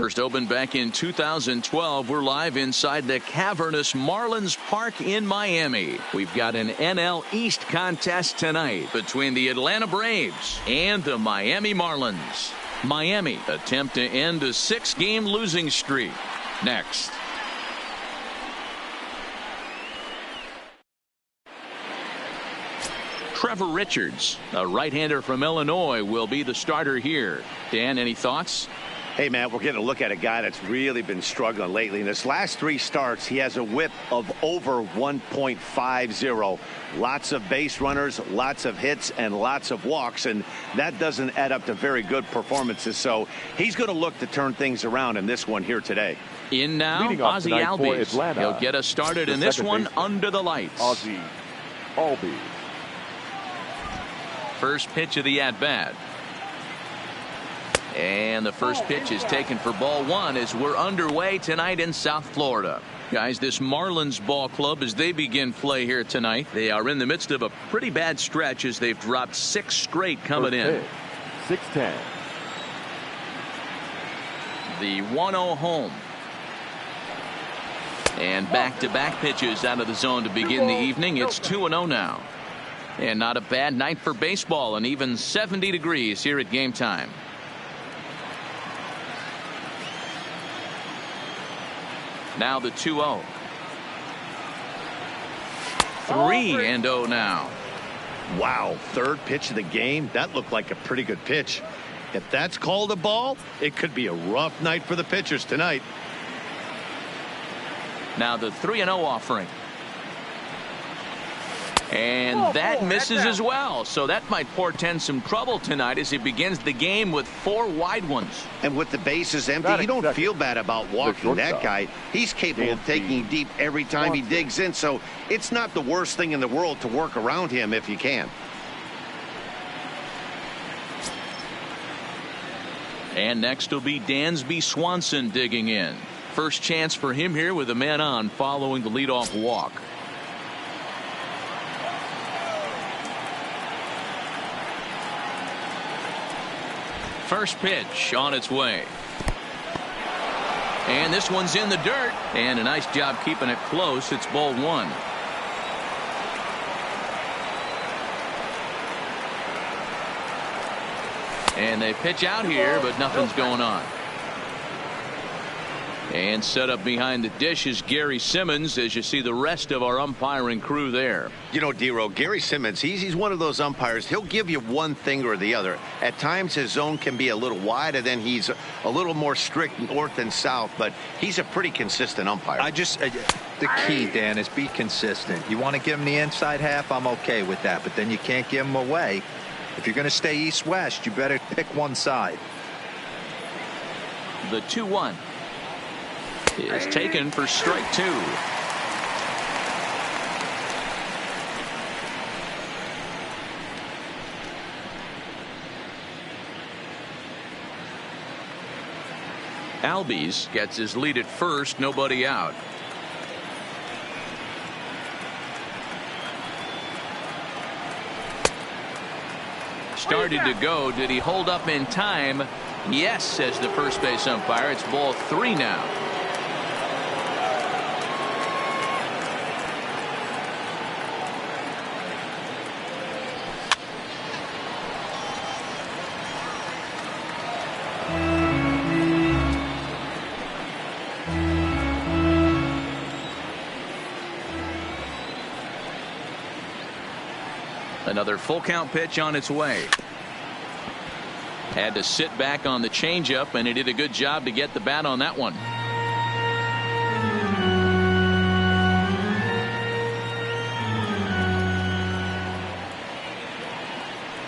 First opened back in 2012. We're live inside the cavernous Marlins Park in Miami. We've got an NL East contest tonight between the Atlanta Braves and the Miami Marlins. Miami attempt to end a 6-game losing streak. Next. Trevor Richards, a right-hander from Illinois, will be the starter here. Dan, any thoughts? Hey, man, we're getting a look at a guy that's really been struggling lately. In his last 3 starts, he has a whip of over 1.50. Lots of base runners, lots of hits, and lots of walks, and that doesn't add up to very good performances. So he's going to look to turn things around in this one here today. In now, Ozzie Albies. He'll get us started in this one under the lights. Ozzie Albies. First pitch of the at-bat. And the first pitch is taken for ball 1 as we're underway tonight in South Florida. Guys, this Marlins ball club, as they begin play here tonight, they are in the midst of a pretty bad stretch as they've dropped 6 straight coming in. 6-10. The 1-0 home. And back-to-back pitches out of the zone to begin the evening. It's 2-0 now. And not a bad night for baseball, and even 70 degrees here at game time. Now the 2-0. 3-0 now. Wow, third pitch of the game. That looked like a pretty good pitch. If that's called a ball, it could be a rough night for the pitchers tonight. Now the 3-0 offering. And that misses as well. So that might portend some trouble tonight as he begins the game with 4 wide ones. And with the bases empty, you don't feel bad about walking that guy. He's capable of taking deep every time he digs in. So it's not the worst thing in the world to work around him if you can. And next will be Dansby Swanson digging in. First chance for him here with a man on following the leadoff walk. First pitch on its way. And this one's in the dirt. And a nice job keeping it close. It's ball 1. And they pitch out here, but nothing's going on. And set up behind the dish is Gary Simmons as you see the rest of our umpiring crew there. You know, D-Row, Gary Simmons, he's one of those umpires. He'll give you one thing or the other. At times his zone can be a little wide, and then he's a little more strict north and south, but he's a pretty consistent umpire. The key, Dan, is be consistent. You want to give him the inside half, I'm okay with that, but then you can't give him away. If you're going to stay east-west, you better pick one side. The 2-1 is taken for strike 2. Albies gets his lead at first, nobody out. Started to go. Did he hold up in time? Yes, says the first base umpire. It's ball 3 now. Another full count pitch on its way. Had to sit back on the changeup, and he did a good job to get the bat on that one.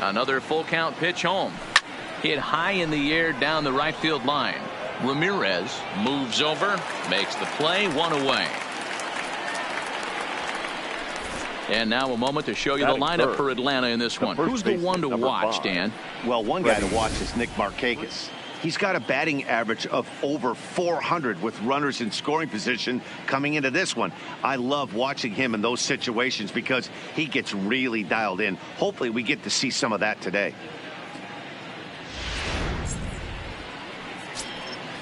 Another full count pitch home. Hit high in the air down the right field line. Ramirez moves over, makes the play, 1 away. And now a moment to show you the lineup for Atlanta in this one. Who's the one to watch, Dan? Well, one guy to watch is Nick Markakis. He's got a batting average of over 400 with runners in scoring position coming into this one. I love watching him in those situations because he gets really dialed in. Hopefully we get to see some of that today.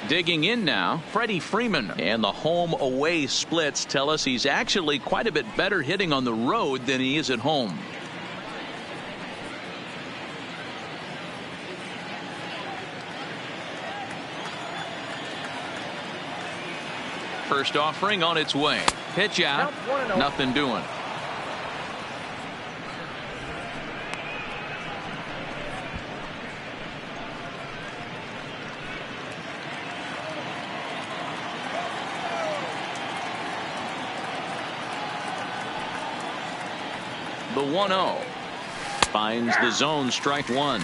Digging in now, Freddie Freeman. And the home-away splits tell us he's actually quite a bit better hitting on the road than he is at home. First offering on its way. Pitch out. Nothing doing. The 1-0. Finds the zone, strike one.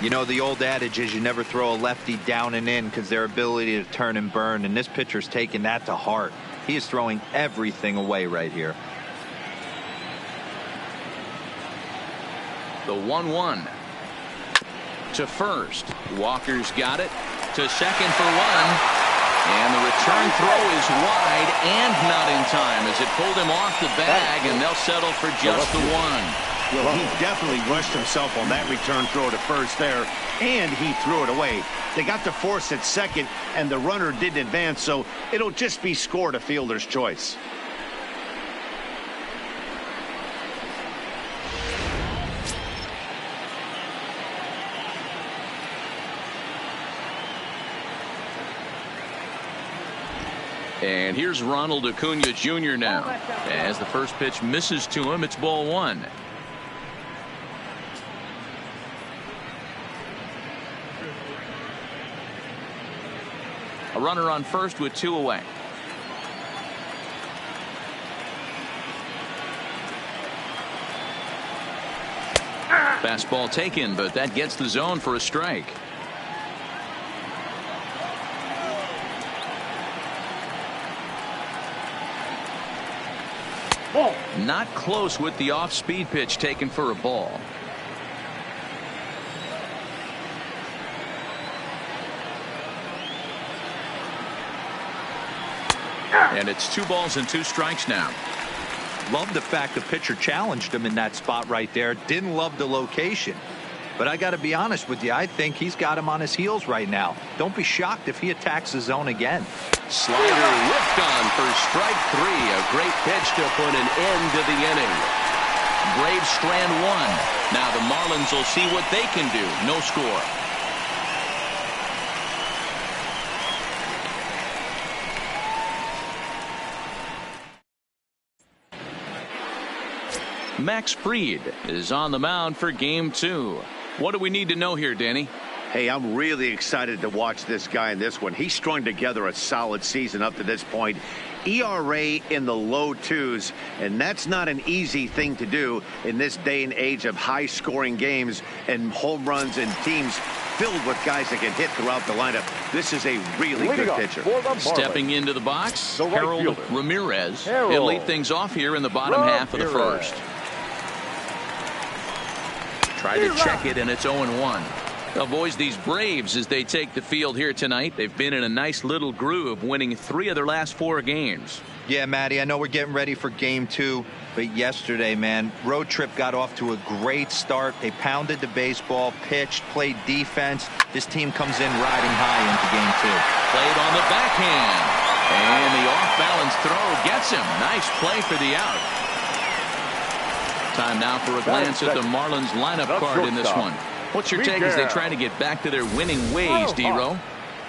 You know, the old adage is you never throw a lefty down and in because their ability to turn and burn, and this pitcher's taking that to heart. He is throwing everything away right here. The 1-1. To first. Walker's got it. To second for one. And the return throw is wide and not in time as it pulled him off the bag, and they'll settle for just the one. Well, he definitely rushed himself on that return throw to first there, and he threw it away. They got the force at second, and the runner didn't advance, so it'll just be scored a fielder's choice. And here's Ronald Acuna Jr. now. As the first pitch misses to him, it's ball one. A runner on first with two away. Fastball taken, but that gets the zone for a strike. Ball. Not close with the off-speed pitch taken for a ball. And it's 2 balls and 2 strikes now. Love the fact the pitcher challenged him in that spot right there. Didn't love the location. But I got to be honest with you, I think he's got him on his heels right now. Don't be shocked if he attacks the zone again. Slider whipped on for strike 3. A great pitch to put an end to the inning. Braves strand one. Now the Marlins will see what they can do. No score. Max Fried is on the mound for game 2. What do we need to know here, Danny? Hey, I'm really excited to watch this guy in this one. He strung together a solid season up to this point. ERA in the low 2s, and that's not an easy thing to do in this day and age of high-scoring games and home runs and teams filled with guys that can hit throughout the lineup. This is a really good pitcher. Stepping into the box, The right Harold fielder. Ramirez. Harold. He'll lead things off here in the bottom half of the Ramirez. first. Try to check it, and it's 0-1. Well, boys, these Braves, as they take the field here tonight, they've been in a nice little groove, winning 3 of their last 4 games. Yeah, Matty, I know we're getting ready for game 2, but yesterday, man, road trip got off to a great start. They pounded the baseball, pitched, played defense. This team comes in riding high into game 2. Played on the backhand, and the off-balance throw gets him. Nice play for the out. Time now for a glance at the Marlins lineup card in this one. What's your take as they try to get back to their winning ways, D-Row?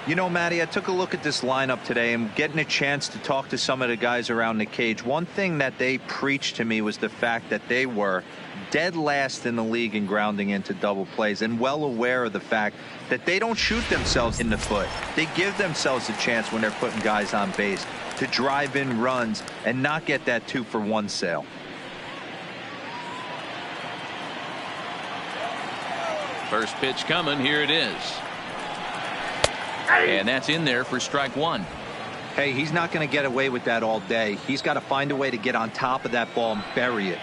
You know, Matty, I took a look at this lineup today and getting a chance to talk to some of the guys around the cage. One thing that they preached to me was the fact that they were dead last in the league in grounding into double plays, and well aware of the fact that they don't shoot themselves in the foot. They give themselves a chance when they're putting guys on base to drive in runs and not get that 2-for-1 sale. First pitch coming. Here it is. And that's in there for strike 1. Hey, he's not going to get away with that all day. He's got to find a way to get on top of that ball and bury it.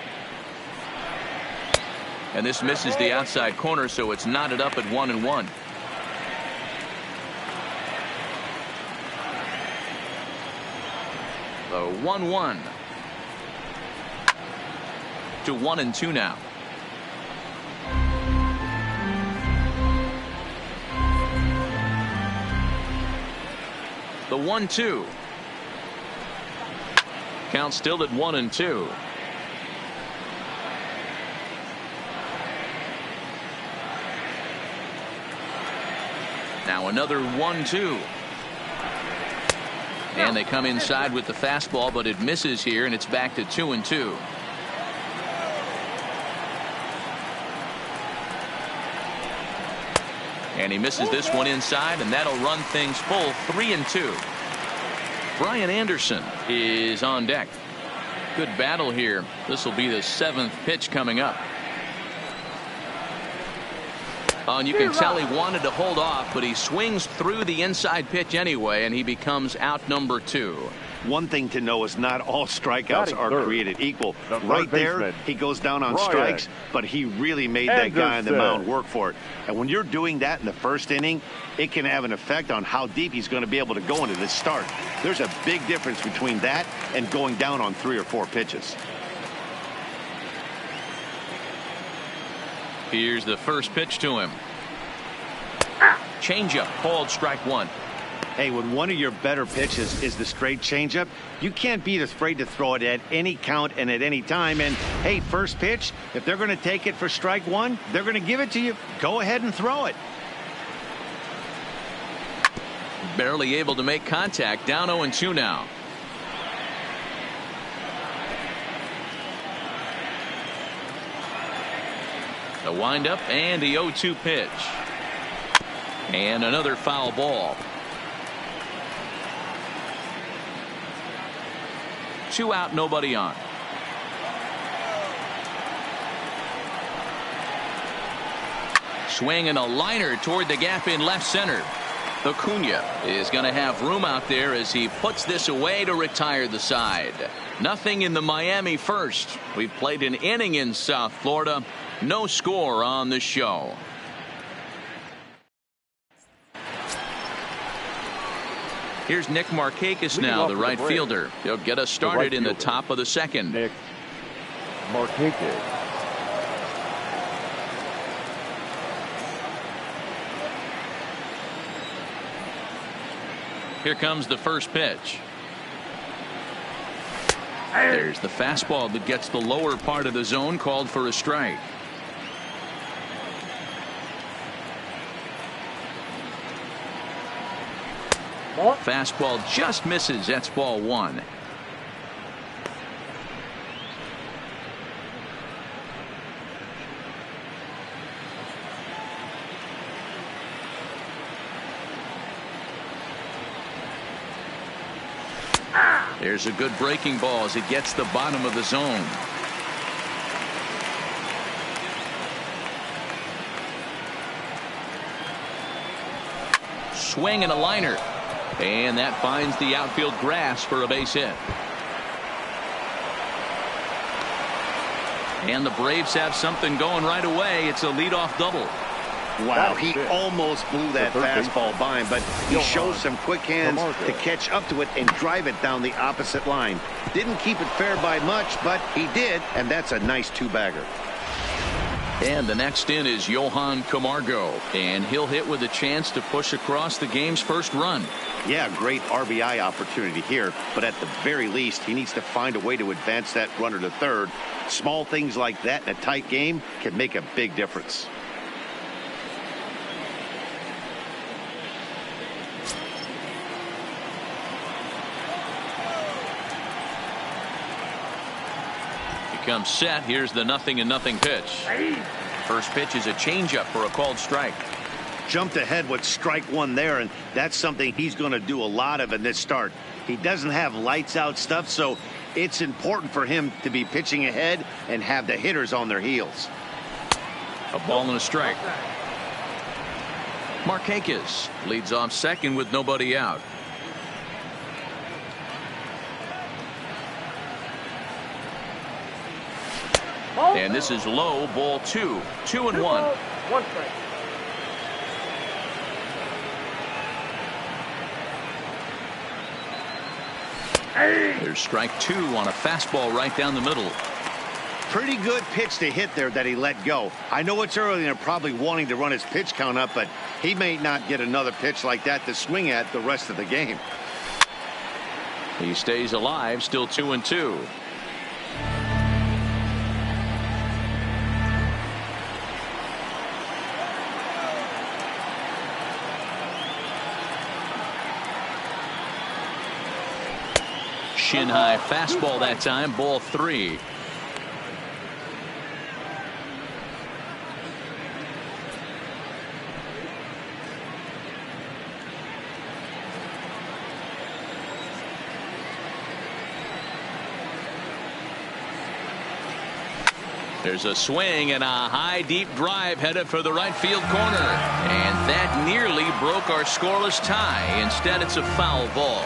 And this misses the outside corner, so it's knotted up at 1-1. The 1-1 to 1-2 now. 1-2. Count still at 1-2. Now another 1-2. And they come inside with the fastball, but it misses here, and it's back to 2-2. And he misses this one inside, and that'll run things full 3-2. Brian Anderson is on deck. Good battle here. This will be the 7th pitch coming up. And you can tell he wanted to hold off, but he swings through the inside pitch anyway, and he becomes out number 2. One thing to know is not all strikeouts are created equal. Right there, he goes down on strikes, but he really made that guy on the mound work for it. And when you're doing that in the first inning, it can have an effect on how deep he's going to be able to go into this start. There's a big difference between that and going down on 3 or 4 pitches. Here's the first pitch to him. Changeup called strike 1. Hey, when one of your better pitches is the straight changeup, you can't be afraid to throw it at any count and at any time. And hey, first pitch, if they're going to take it for strike 1, they're going to give it to you. Go ahead and throw it. Barely able to make contact. Down 0-2 now. The windup and the 0-2 pitch. And another foul ball. 2 out, nobody on. Swing and a liner toward the gap in left center. Acuna is going to have room out there as he puts this away to retire the side. Nothing in the Miami first. We've played an inning in South Florida. No score on the show. Here's Nick Markakis now, the right fielder. He'll get us started in the top of the second. Nick Markakis. Here comes the first pitch. There's the fastball that gets the lower part of the zone, called for a strike. Fastball just misses. That's ball 1. There's a good breaking ball as it gets the bottom of the zone. Swing and a liner. And that finds the outfield grass for a base hit. And the Braves have something going right away. It's a leadoff double. Wow, he almost blew that fastball by him, but he shows some quick hands to catch up to it and drive it down the opposite line. Didn't keep it fair by much, but he did, and that's a nice 2-bagger. And the next in is Johan Camargo, and he'll hit with a chance to push across the game's first run. Yeah, great RBI opportunity here, but at the very least, he needs to find a way to advance that runner to third. Small things like that in a tight game can make a big difference. Comes set. Here's the 0-0 pitch. First pitch is a changeup for a called strike. Jumped ahead with strike 1 there, and that's something he's going to do a lot of in this start. He doesn't have lights out stuff, so it's important for him to be pitching ahead and have the hitters on their heels. A ball and a strike. Markakis leads off second with nobody out. And this is low, ball 2. 2-1. 1 strike. There's strike 2 on a fastball right down the middle. Pretty good pitch to hit there that he let go. I know it's early and they're probably wanting to run his pitch count up, but he may not get another pitch like that to swing at the rest of the game. He stays alive, still 2-2. Shin high fastball that time, ball 3. There's a swing and a high deep drive headed for the right field corner, and that nearly broke our scoreless tie. Instead, it's a foul ball.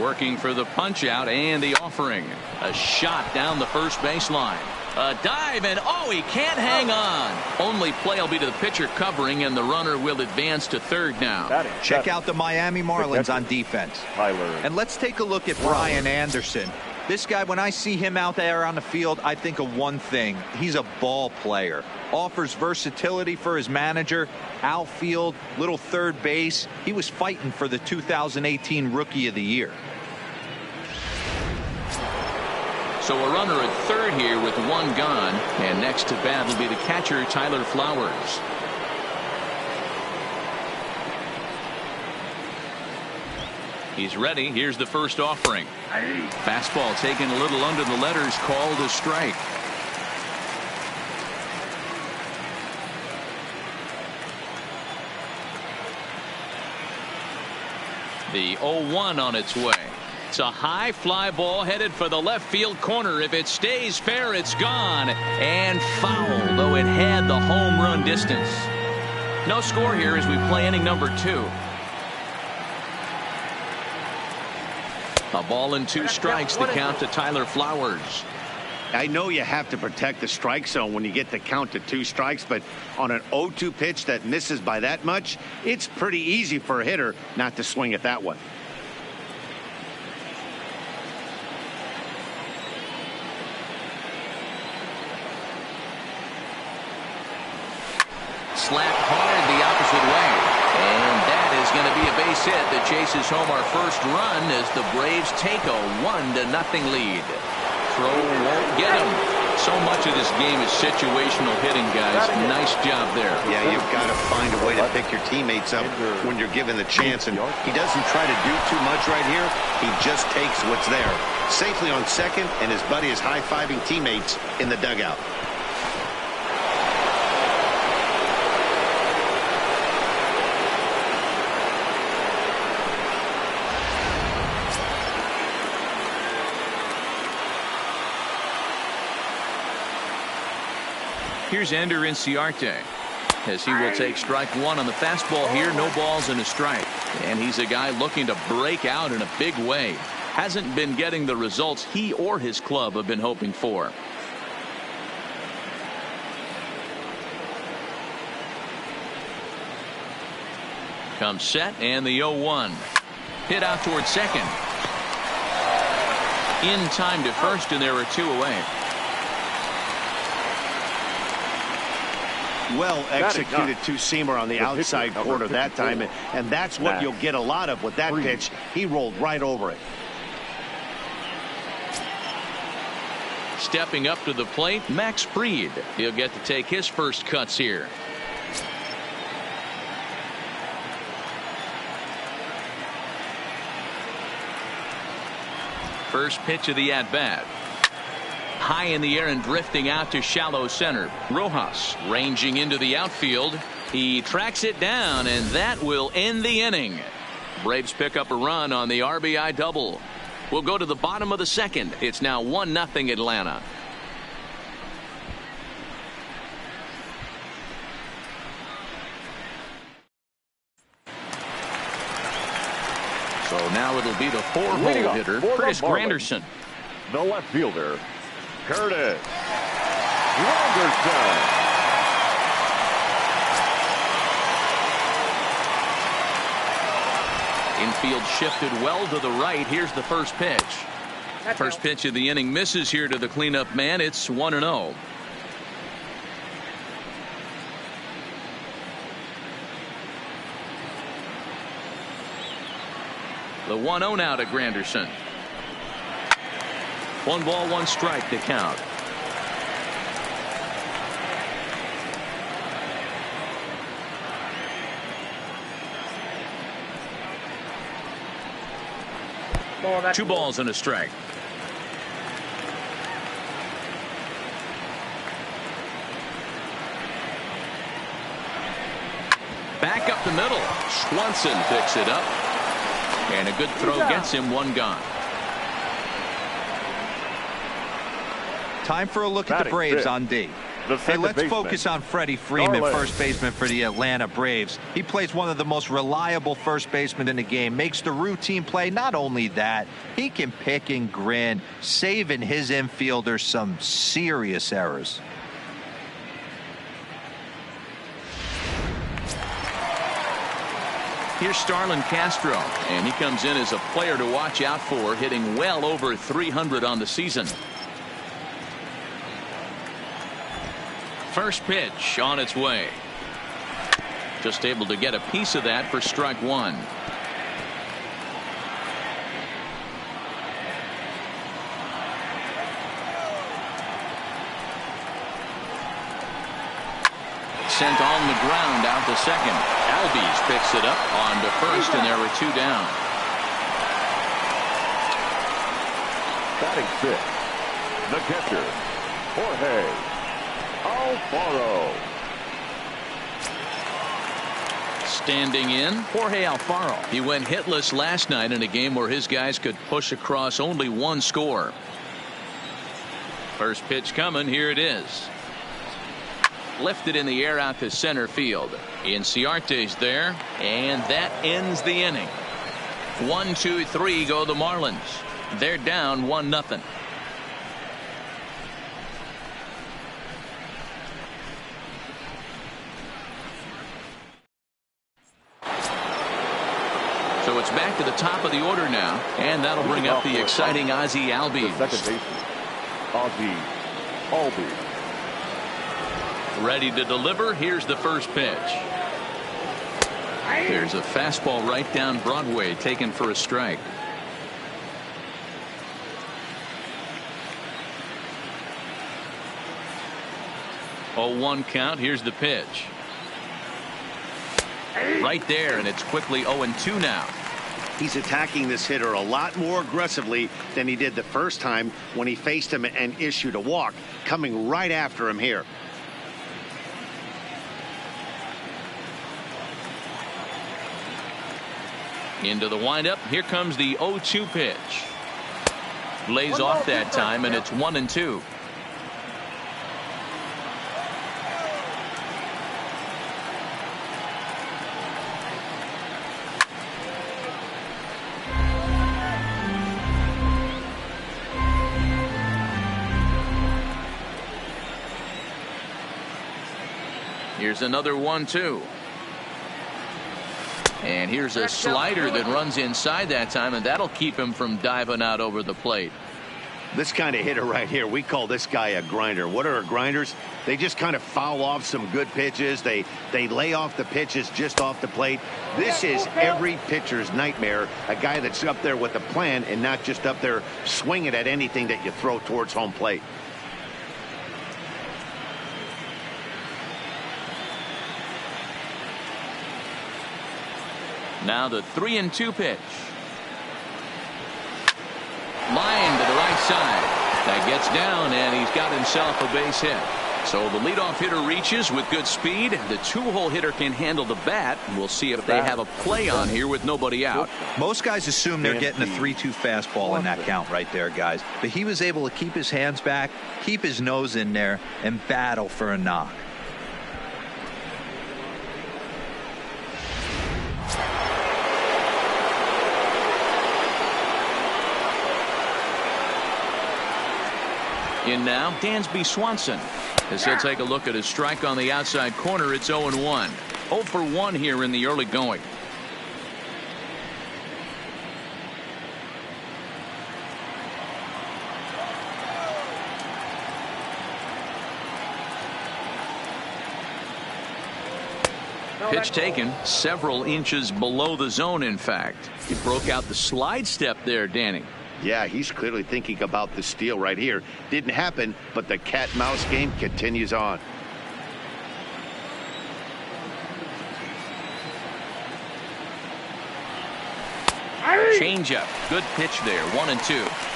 Working for the punch out and the offering. A shot down the first baseline. A dive, and oh, he can't hang on. Only play will be to the pitcher covering, and the runner will advance to third now. Check out the Miami Marlins on defense. And let's take a look at Brian Anderson. This guy, when I see him out there on the field, I think of one thing. He's a ball player. Offers versatility for his manager. Outfield, little third base. He was fighting for the 2018 Rookie of the Year. So a runner at third here with one gone, and next to bat will be the catcher, Tyler Flowers. He's ready. Here's the first offering. Fastball taken a little under the letters, called a strike. The 0-1 on its way. It's a high fly ball headed for the left field corner. If it stays fair, it's gone and foul, though it had the home run distance. No score here as we play inning number 2. A ball and 2 strikes, the count to Tyler Flowers. I know you have to protect the strike zone when you get the count to 2 strikes, but on an 0-2 pitch that misses by that much, it's pretty easy for a hitter not to swing at that one. Slapped hard the opposite way, and that is going to be a base hit that chases home our first run as the Braves take a 1-0 lead. Throw won't get him. So much of this game is situational hitting, guys. Nice job there. Yeah, you've got to find a way to pick your teammates up when you're given the chance, and he doesn't try to do too much right here. He just takes what's there. Safely on second, and his buddy is high-fiving teammates in the dugout. Here's Ender Inciarte as he will take strike 1 on the fastball here. No balls and a strike. And he's a guy looking to break out in a big way. Hasn't been getting the results he or his club have been hoping for. Comes set, and the 0-1. Hit out towards second. In time to first, and there are 2 away. Well executed two-seamer on the outside corner that time, and that's what you'll get a lot of with that pitch. He rolled right over it. Stepping up to the plate, Max Fried. He'll get to take his first cuts here. First pitch of the at-bat. High in the air and drifting out to shallow center. Rojas ranging into the outfield. He tracks it down, and that will end the inning. Braves pick up a run on the RBI double. We'll go to the bottom of the second. It's now 1-0 Atlanta. So now it'll be the 4-hole hitter, Chris Granderson. The left fielder, Curtis Granderson. Infield shifted well to the right. Here's the first pitch. First pitch of the inning misses here to the cleanup man. It's 1-0. The 1-0 now to Granderson. 1 ball, 1 strike to count. Oh, 2 balls and a strike. Back up the middle. Swanson picks it up. And a good throw gets him 1 gone. Time for a look at the Braves on D. Hey, let's focus on Freddie Freeman, first baseman for the Atlanta Braves. He plays one of the most reliable first basemen in the game, makes the routine play. Not only that, he can pick and grin, saving his infielders some serious errors. Here's Starlin Castro, and he comes in as a player to watch out for, hitting well over 300 on the season. First pitch on its way. Just able to get a piece of that for strike 1. Sent on the ground out to second. Albies picks it up on to first, and there were 2 down. Batting 6th, the catcher, Jorge Alfaro. Standing in, Jorge Alfaro. He went hitless last night in a game where his guys could push across only 1 score. First pitch coming. Here it is. Lifted in the air out to center field. Inciarte's there, and that ends the inning. 1, 2, 3 go the Marlins. They're down 1-0. So it's back to the top of the order now, and that'll bring up the exciting Ozzie Albies. The second baseman, Ozzie Albies. Ready to deliver. Here's the first pitch. There's a fastball right down Broadway, taken for a strike. Oh, 1 count. Here's the pitch. Right there, and it's quickly 0-2 now. He's attacking this hitter a lot more aggressively than he did the first time when he faced him and issued a walk, coming right after him here. Into the windup. Here comes the 0-2 pitch. Lays off that time, and it's 1-2. Here's another 1-2. And here's a slider that runs inside that time, and that'll keep him from diving out over the plate. This kind of hitter right here, we call this guy a grinder. What are grinders? They just kind of foul off some good pitches. They lay off the pitches just off the plate. This is every pitcher's nightmare, a guy that's up there with a plan and not just up there swinging at anything that you throw towards home plate. Now the 3-2 pitch. Line to the right side. That gets down, and he's got himself a base hit. So the leadoff hitter reaches with good speed. The 2-hole hitter can handle the bat. We'll see if they have a play on here with nobody out. Most guys assume they're getting a 3-2 fastball in that count right there, guys. But he was able to keep his hands back, keep his nose in there, and battle for a knock. In now, Dansby Swanson. As he'll take a look at his strike on the outside corner, it's 0-1. 0 for 1 here in the early going. Pitch taken several inches below the zone, in fact. He broke out the slide step there, Danny. Yeah, he's clearly thinking about the steal right here. Didn't happen, but the cat-mouse game continues on. Changeup. Good pitch there. 1-2.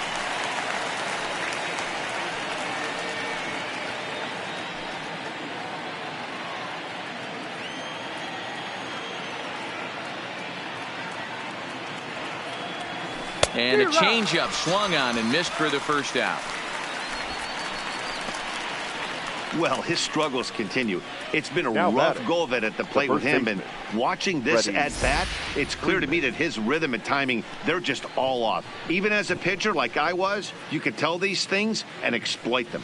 And a changeup swung on and missed for the first out. Well, his struggles continue. It's been a rough go of it at the plate with him, and watching this at-bat, it's clear to me that his rhythm and timing, they're just all off. Even as a pitcher like I was, you could tell these things and exploit them.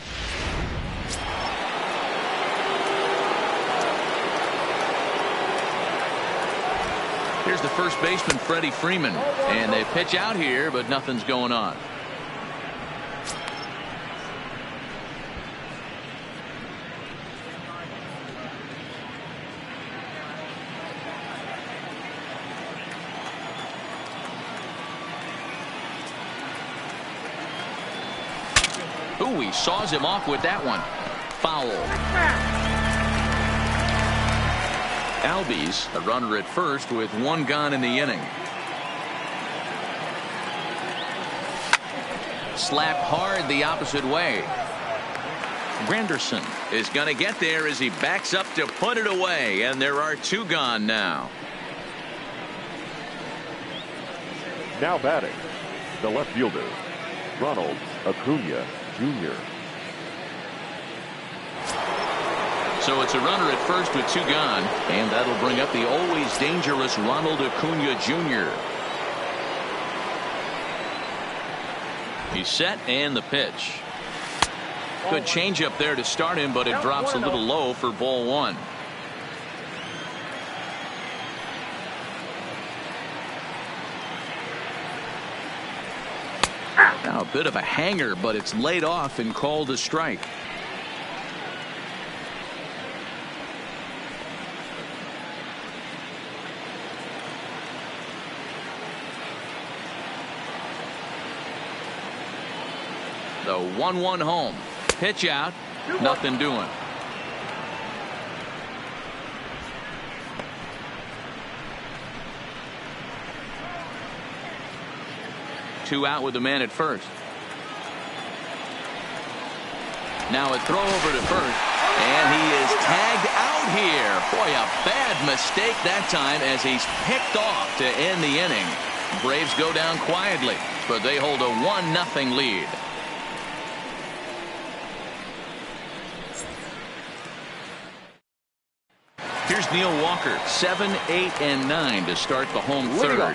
Here's the first baseman, Freddie Freeman, and they pitch out here, but nothing's going on. Ooh, he saws him off with that one. Foul. Albies, a runner at first with one gone in the inning. Slapped hard the opposite way. Granderson is going to get there as he backs up to put it away, and there are two gone now. Now batting, the left fielder, Ronald Acuna Jr. So it's a runner at first with two gone, and that'll bring up the always dangerous Ronald Acuna Jr. He's set, and the pitch. Good changeup there to start him, but it drops a little low for ball one. Now a bit of a hanger, but it's laid off and called a strike. The 1-1 home. Pitch out. Nothing doing. Two out with the man at first. Now a throw over to first, and he is tagged out here. Boy, a bad mistake that time as he's picked off to end the inning. Braves go down quietly, but they hold a 1-0 lead. Here's Neil Walker, 7, 8, and 9 to start the home third.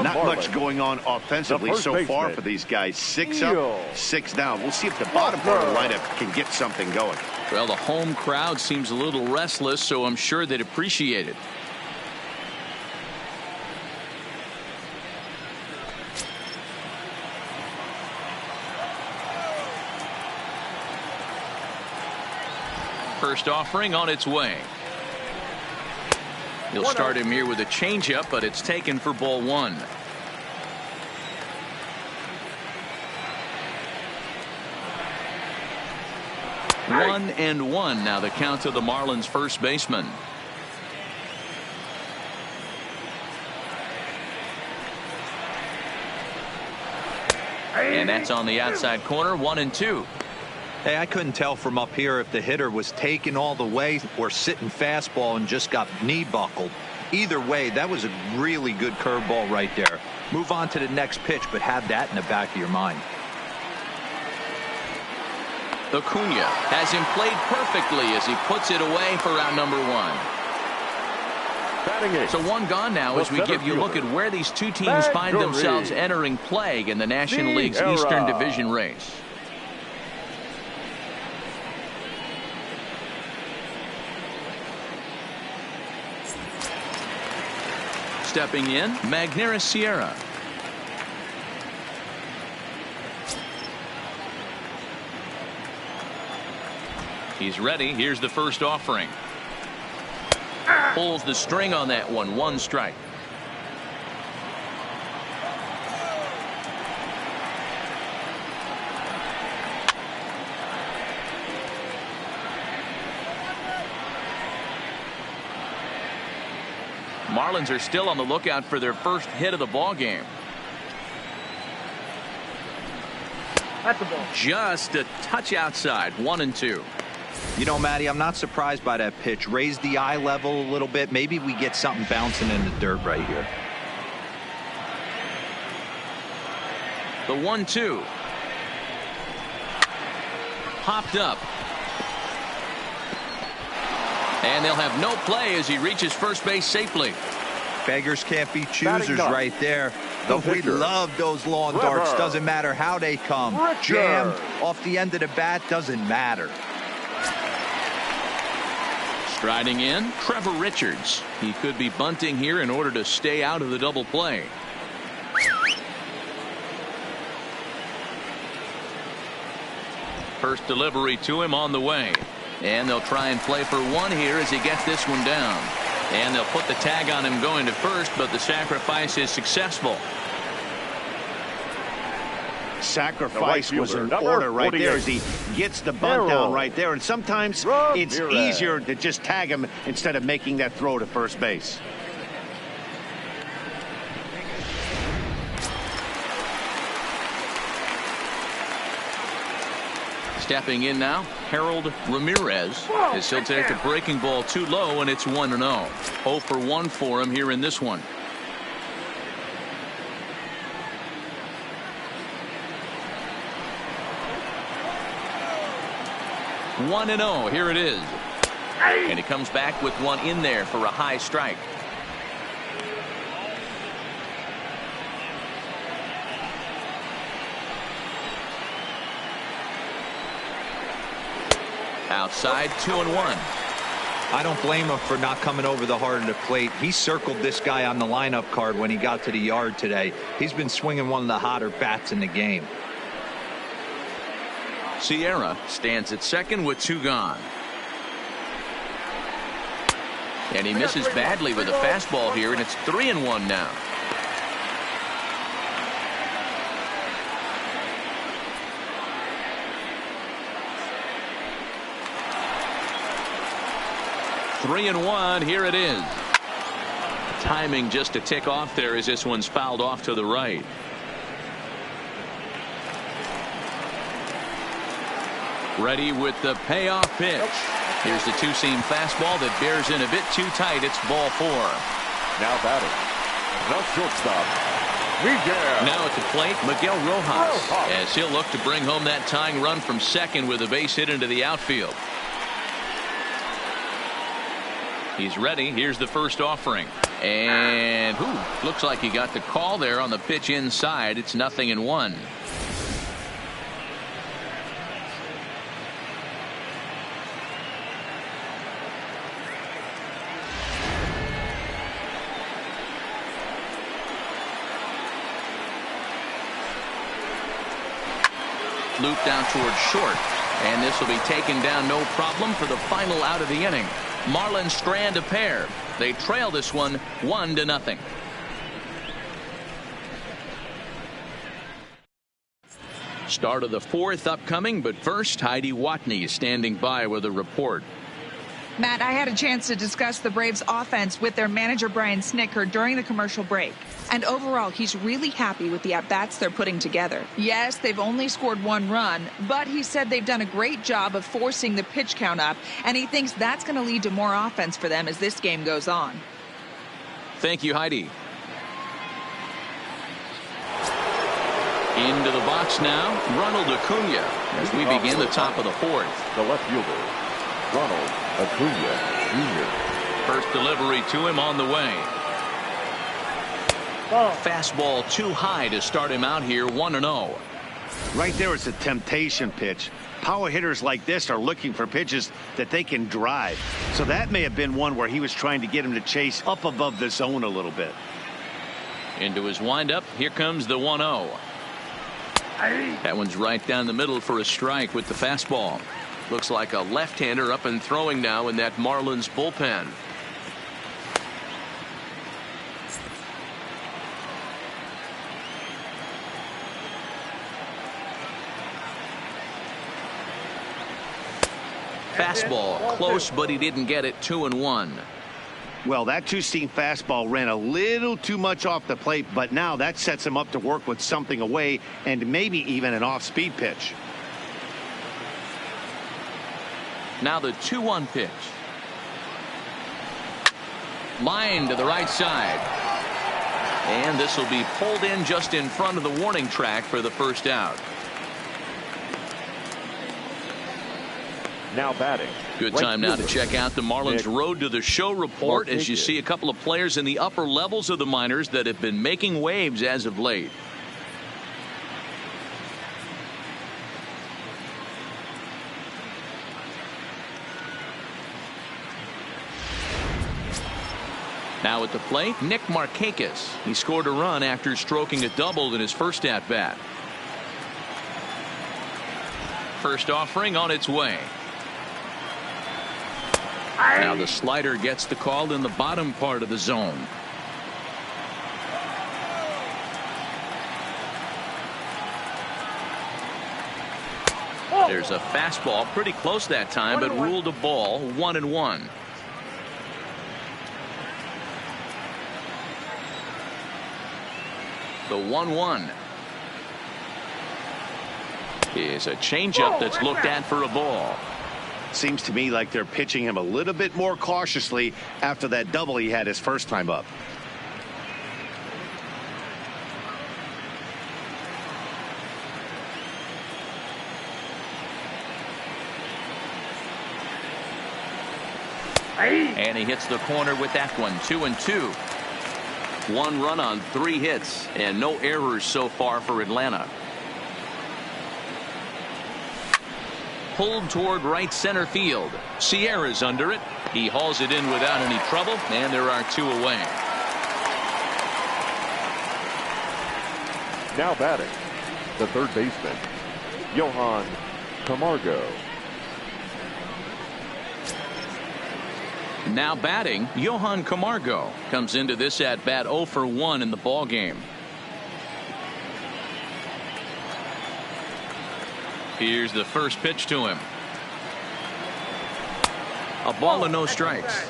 Not much going on offensively so far for these guys. 6 up, 6 down. We'll see if the bottom part of the lineup can get something going. Well, the home crowd seems a little restless, so I'm sure they'd appreciate it. First offering on its way. He'll start him here with a changeup, but it's taken for ball one. Hey. 1-1 now the count to the Marlins first baseman. And that's on the outside corner. 1-2. Hey, I couldn't tell from up here if the hitter was taking all the way or sitting fastball and just got knee buckled. Either way, that was a really good curveball right there. Move on to the next pitch, but have that in the back of your mind. Acuna has him played perfectly as he puts it away for out number one. So one gone now as we give you a look at where these two teams find themselves entering play in the National League's Eastern Division race. Stepping in, Magneuris Sierra. He's ready. Here's the first offering. Pulls the string on that one. 1 strike. Marlins are still on the lookout for their first hit of the ball game. That's the ball. Just a touch outside. 1-2. You know, Matty, I'm not surprised by that pitch. Raise the eye level a little bit. Maybe we get something bouncing in the dirt right here. The 1-2. Popped up. And they'll have no play as he reaches first base safely. Beggars can't be choosers right there. But we love those lawn darts. Doesn't matter how they come. Jammed off the end of the bat, doesn't matter. Striding in, Trevor Richards. He could be bunting here in order to stay out of the double play. First delivery to him on the way. And they'll try and play for 1 here as he gets this one down. And they'll put the tag on him going to first, but the sacrifice is successful. Sacrifice was in order right there as he gets the bunt down right there. And sometimes it's easier to just tag him instead of making that throw to first base. Stepping in now, Harold Ramirez, as he'll take a breaking ball too low, and it's 1-0. 0 for 1 for him here in this one. One and 0. Here it is. And he comes back with one in there for a high strike. Outside, 2-1. I don't blame him for not coming over the heart of the plate. He circled this guy on the lineup card when he got to the yard today. He's been swinging one of the hotter bats in the game. Sierra stands at second with 2 gone. And he misses badly with a fastball here, and it's 3-1 now. Three and 1. Here it is. Timing just to tick off there as this one's fouled off to the right. Ready with the payoff pitch. Here's the 2-seam fastball that bears in a bit too tight. It's ball 4. Now batting, the shortstop, Miguel. Now at the plate, Miguel Rojas, as he'll look to bring home that tying run from second with a base hit into the outfield. He's ready. Here's the first offering. And looks like he got the call there on the pitch inside. It's 0-1. Loop down towards short. And this will be taken down no problem for the final out of the inning. Marlins strand a pair. They trail this one 1-0. Start of the 4th upcoming, but first, Heidi Watney is standing by with a report. Matt, I had a chance to discuss the Braves offense with their manager Brian Snitker during the commercial break. And overall, he's really happy with the at-bats they're putting together. Yes, they've only scored 1 run, but he said they've done a great job of forcing the pitch count up, and he thinks that's going to lead to more offense for them as this game goes on. Thank you, Heidi. Into the box now, Ronald Acuna, as we begin the top of the 4th. The left fielder, Ronald Acuna Jr. First delivery to him on the way. Fastball too high to start him out here. 1-0. Right there is a temptation pitch. Power hitters like this are looking for pitches that they can drive. So that may have been one where he was trying to get him to chase up above the zone a little bit. Into his windup. Here comes the 1-0. That one's right down the middle for a strike with the fastball. Looks like a left-hander up and throwing now in that Marlins bullpen. fastball. Close, but he didn't get it. 2-1. Well, that two-seam fastball ran a little too much off the plate, but now that sets him up to work with something away and maybe even an off-speed pitch. Now the 2-1 pitch. Line to the right side. And this will be pulled in just in front of the warning track for the first out. Now batting. Good time now to check out the Marlins Road to the Show report as you see a couple of players in the upper levels of the minors that have been making waves as of late. Now at the plate, Nick Markakis. He scored a run after stroking a double in his first at-bat. First offering on its way. Now the slider gets the call in the bottom part of the zone. There's a fastball pretty close that time, but ruled a ball. 1-1. The 1-1 is a changeup that's looked at for a ball. Seems to me like they're pitching him a little bit more cautiously after that double he had his first time up. And he hits the corner with that one. 2-2. 1 run on 3 hits and no errors so far for Atlanta. Pulled toward right center field. Sierra's under it. He hauls it in without any trouble, and there are 2 away. Now batting, the third baseman, Johan Camargo. Now batting, Johan Camargo comes into this at bat 0 for 1 in the ball game. Here's the first pitch to him. A ball and no strikes.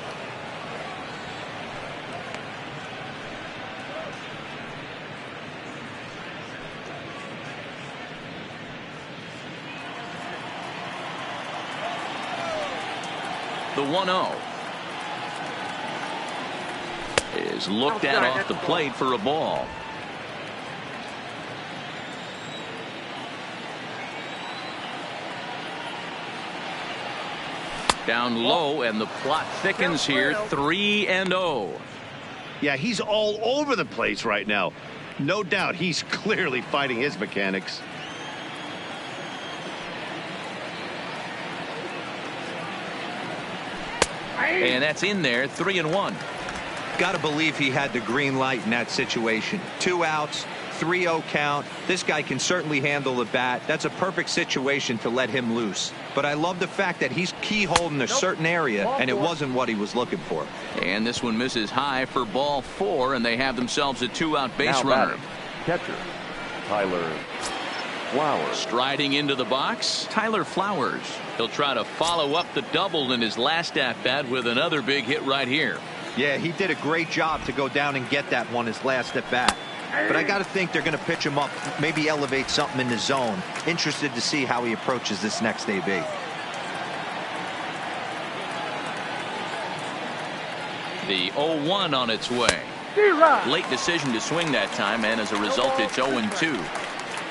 The 1-0 is looked at off the plate for a ball. Down low, and the plot thickens here. 3-0. Yeah, he's all over the place right now. No doubt he's clearly fighting his mechanics. And that's in there. 3-1. Got to believe he had the green light in that situation. 2 outs, 3-0 count. This guy can certainly handle the bat. That's a perfect situation to let him loose. But I love the fact that he's keyholed in a certain area, and it wasn't what he was looking for. And this one misses high for ball 4, and they have themselves a 2-out base runner. Catcher, Tyler Flowers. Striding into the box, Tyler Flowers. He'll try to follow up the double in his last at-bat with another big hit right here. Yeah, he did a great job to go down and get that one his last at bat. But I got to think they're going to pitch him up, maybe elevate something in the zone. Interested to see how he approaches this next AB. The 0-1 on its way. Late decision to swing that time, and as a result, it's 0-2.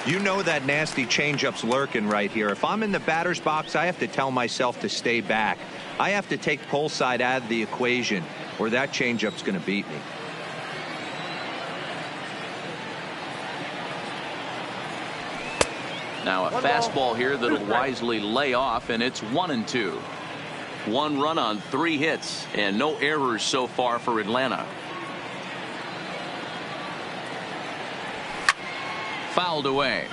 You know that nasty changeup's lurking right here. If I'm in the batter's box, I have to tell myself to stay back. I have to take pull side out of the equation, or that changeup's going to beat me. Now a fastball here that'll wisely lay off, and it's 1-2. 1 run on 3 hits and no errors so far for Atlanta. Fouled away.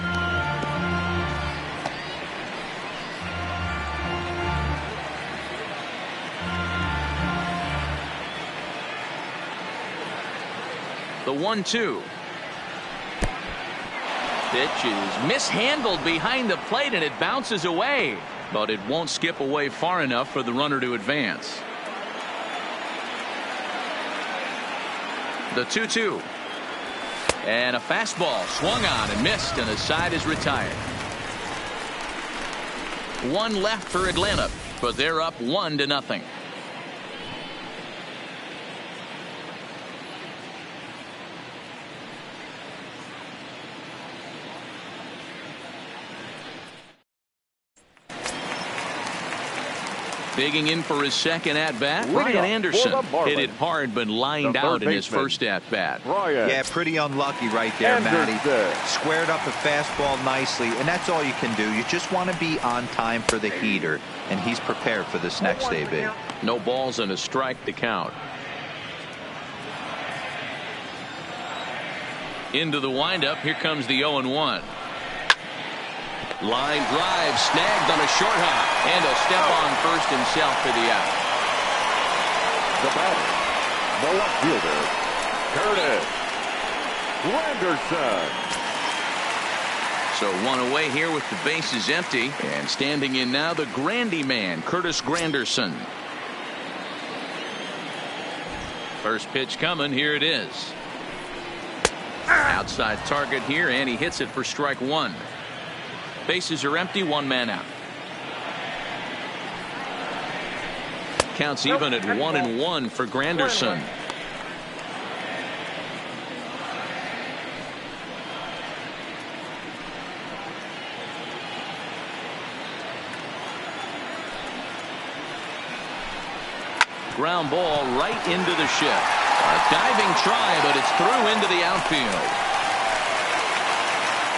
The 1-2. Pitch is mishandled behind the plate, and it bounces away. but it won't skip away far enough for the runner to advance. The 2-2. And a fastball swung on and missed, and the side is retired. One left for Atlanta, but they're up 1-0. Digging in for his second at-bat, Ryan Anderson hit it hard but lined out in his first at-bat. Yeah, pretty unlucky right there, Matty. Squared up a fastball nicely, and that's all you can do. You just want to be on time for the heater, and he's prepared for this next AB. No balls and a strike to count. Into the windup, here comes the 0-1. Line drive snagged on a short hop, and a step on first himself for the out. The batter, the left fielder, Curtis Granderson. So one away here with the bases empty, and standing in now the Grandy man, Curtis Granderson. First pitch coming, here it is. Outside target here, and he hits it for strike one. Bases are empty, one man out. Counts even at 1-1 for Granderson. Ground ball right into the shift. A diving try, but it's through into the outfield.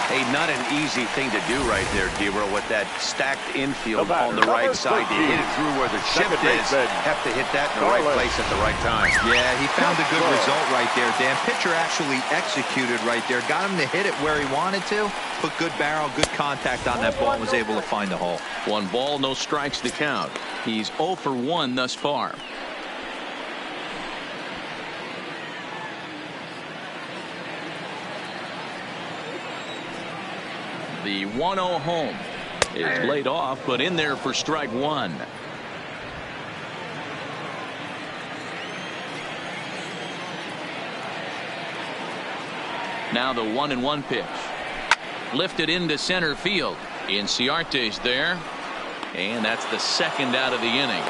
Hey, not an easy thing to do right there, Debra, with that stacked infield on the right side. To hit it through where the shift is, have to hit that in the right place at the right time. Yeah, he found a good result right there, Dan. Pitcher actually executed right there. Got him to hit it where he wanted to. Put good barrel, good contact on that ball, and was able to find the hole. 1 ball, no strikes to count. He's 0 for 1 thus far. The 1-0 home is laid off, but in there for strike one. Now the 1-1 pitch. Lifted into center field. Inciarte's there. And that's the second out of the inning.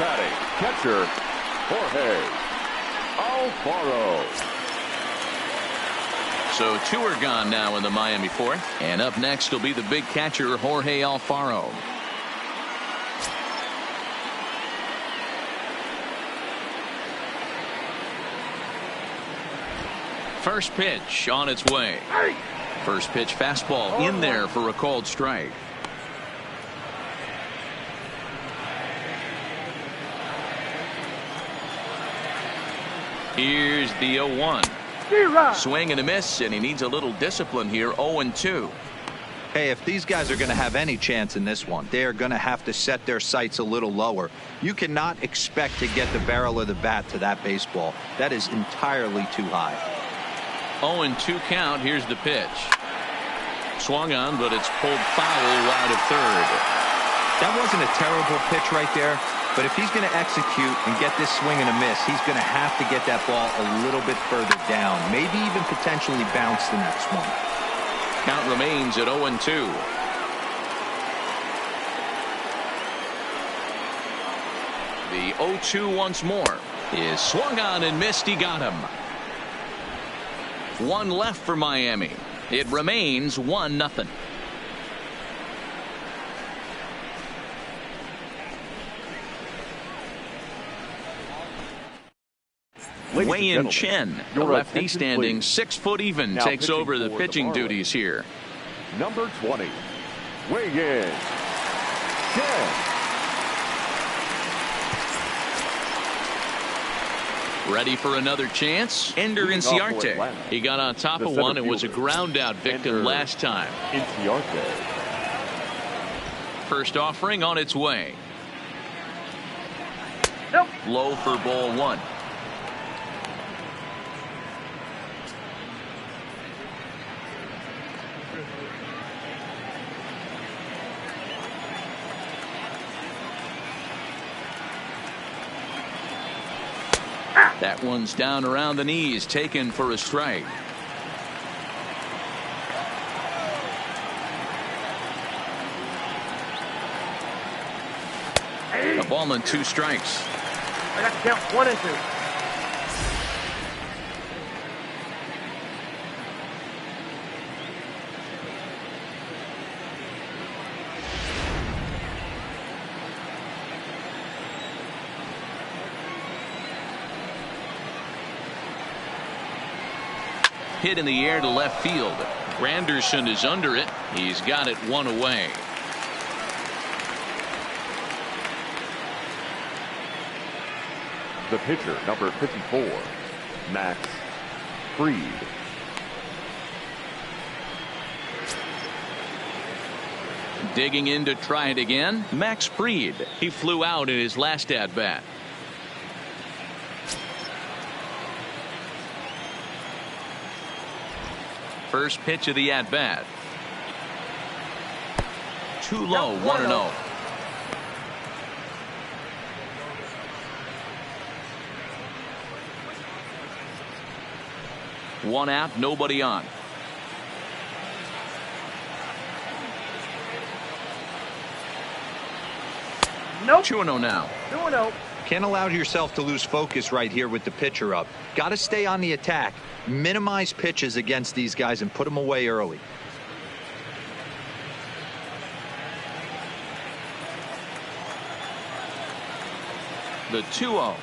batting, catcher, Jorge Alfaro. So 2 are gone now in the Miami fourth. And up next will be the big catcher, Jorge Alfaro. First pitch on its way. First pitch fastball in there for a called strike. Here's the 0-1. Swing and a miss, and he needs a little discipline here. 0-2. Hey, if these guys are going to have any chance in this one, they are going to have to set their sights a little lower. You cannot expect to get the barrel of the bat to that baseball. That is entirely too high. 0-2 count. Here's the pitch. Swung on, but it's pulled foul wide of third. That wasn't a terrible pitch right there, but if he's going to execute and get this swing and a miss, he's going to have to get that ball a little bit further down, maybe even potentially bounce the next one. Count remains at 0-2. The 0-2 once more is swung on and missed. He got him. 1 left for Miami. It remains 1-0. Wei-Yin Chen, the lefty standing 6 foot even, now takes over the pitching duties here. Number 20, Wei-Yin Chen. Ready for another chance? Ender Inciarte. He got on top of one and was a ground out victim last time. Inciarte. First offering on its way. Nope. Low for ball 1. That one's down around the knees, taken for a strike. A ball and 2 strikes. I got to count 1 and 2. Hit in the air to left field. Granderson is under it. He's got it 1 away. The pitcher, number 54, Max Fried. Digging in to try it again. Max Fried. He flew out in his last at bat. First pitch of the at bat. Too low. 1-0. One out, nobody on. Nope. 2-0 now. 2-0. Can't allow yourself to lose focus right here with the pitcher up. Got to stay on the attack. Minimize pitches against these guys and put them away early. The 2-0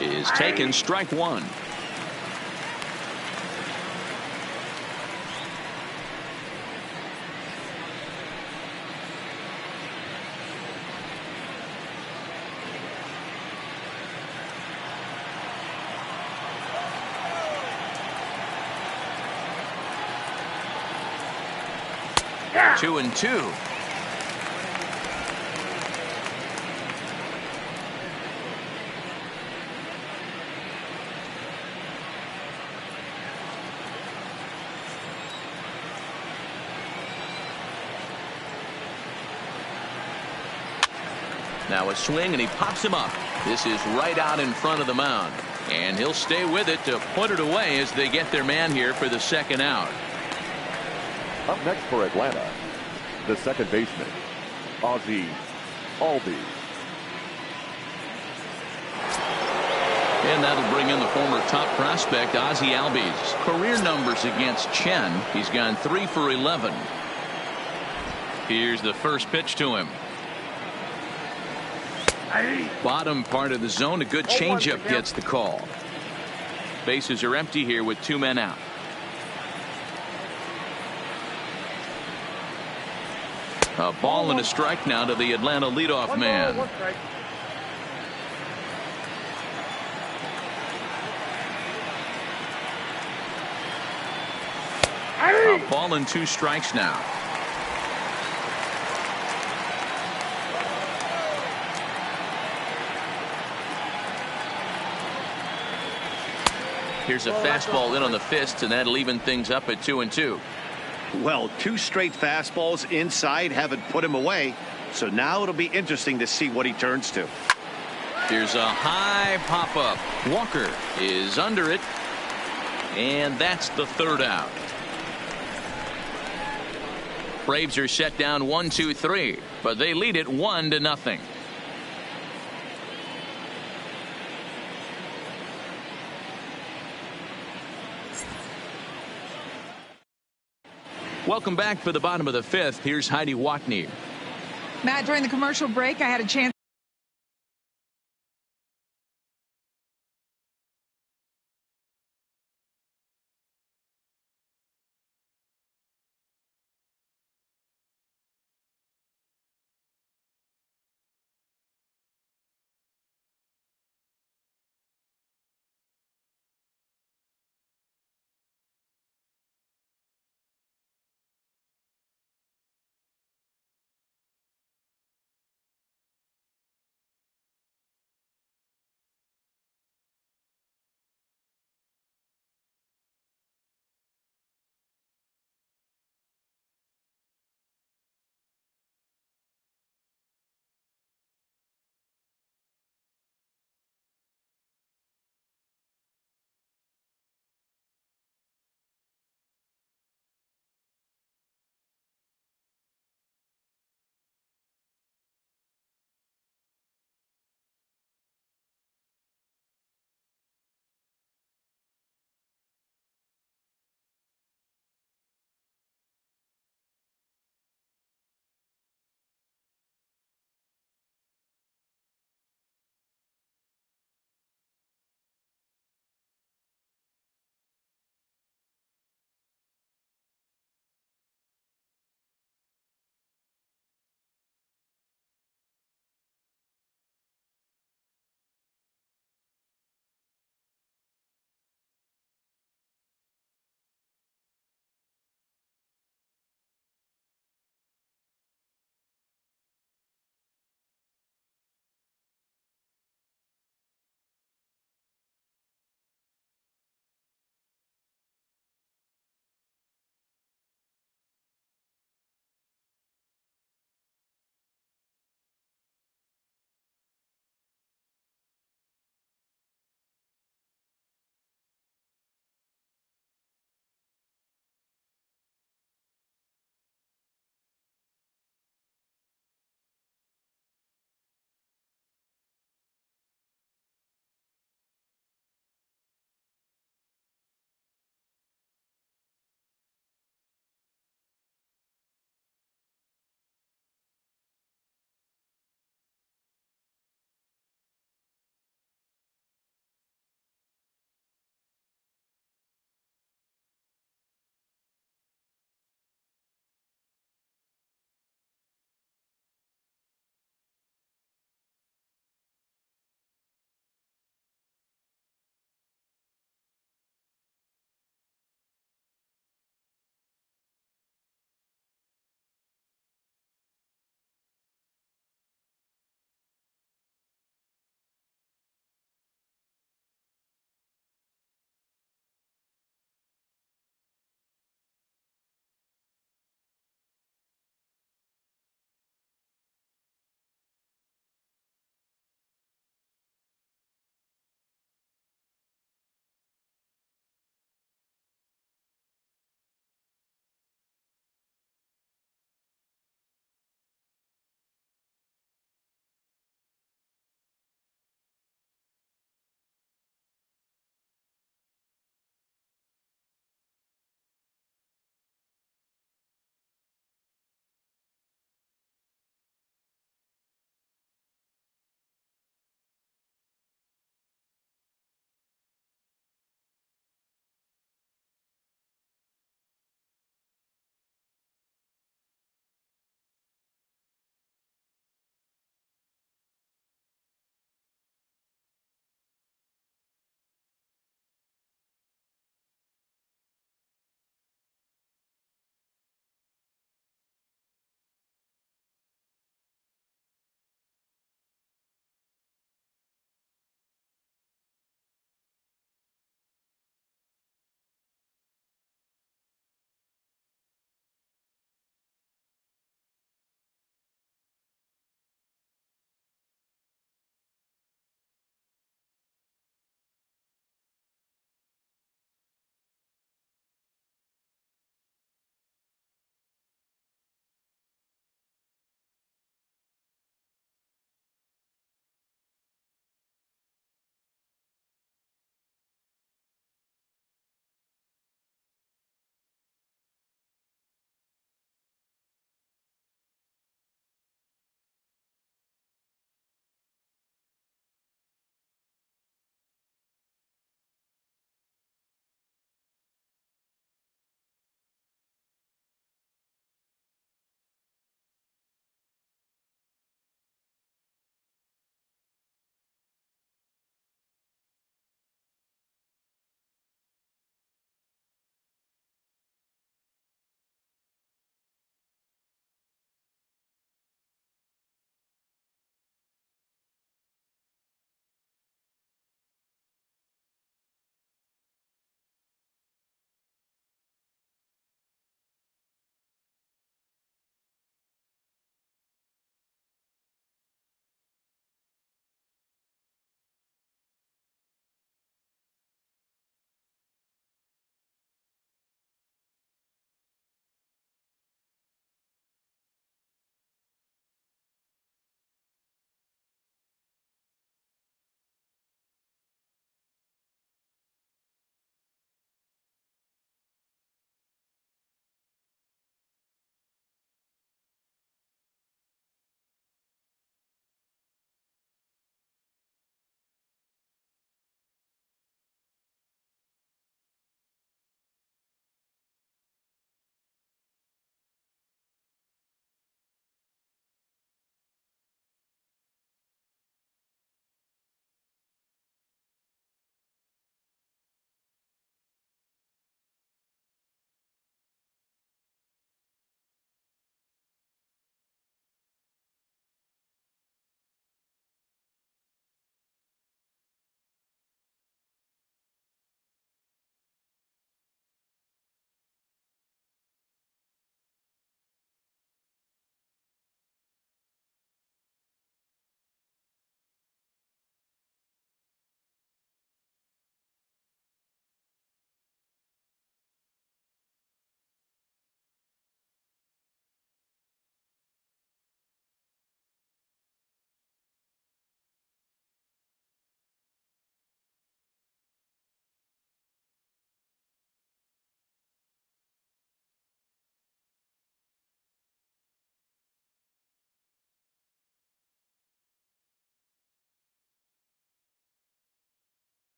is taken, strike 1. Yeah. 2-2. Now a swing and he pops him up. This is right out in front of the mound, and he'll stay with it to put it away as they get their man here for the second out. Up next for Atlanta, the second baseman, Ozzie Albi. And that'll bring in the former top prospect, Ozzie Albies. Career numbers against Chen. He's gone 3 for 11. Here's the first pitch to him. Bottom part of the zone. A good changeup gets the call. Bases are empty here with 2 men out. A ball and a strike now to the Atlanta leadoff man. A ball and 2 strikes now. Here's a fastball in on the fist, and that'll even things up at 2-2. Well, 2 straight fastballs inside haven't put him away. So now it'll be interesting to see what he turns to. Here's a high pop up. Walker is under it. And that's the 3rd out. Braves are set down 1-2-3, but they lead it 1-0. Welcome back for the bottom of the 5th. Here's Heidi Watney. Matt, during the commercial break, I had a chance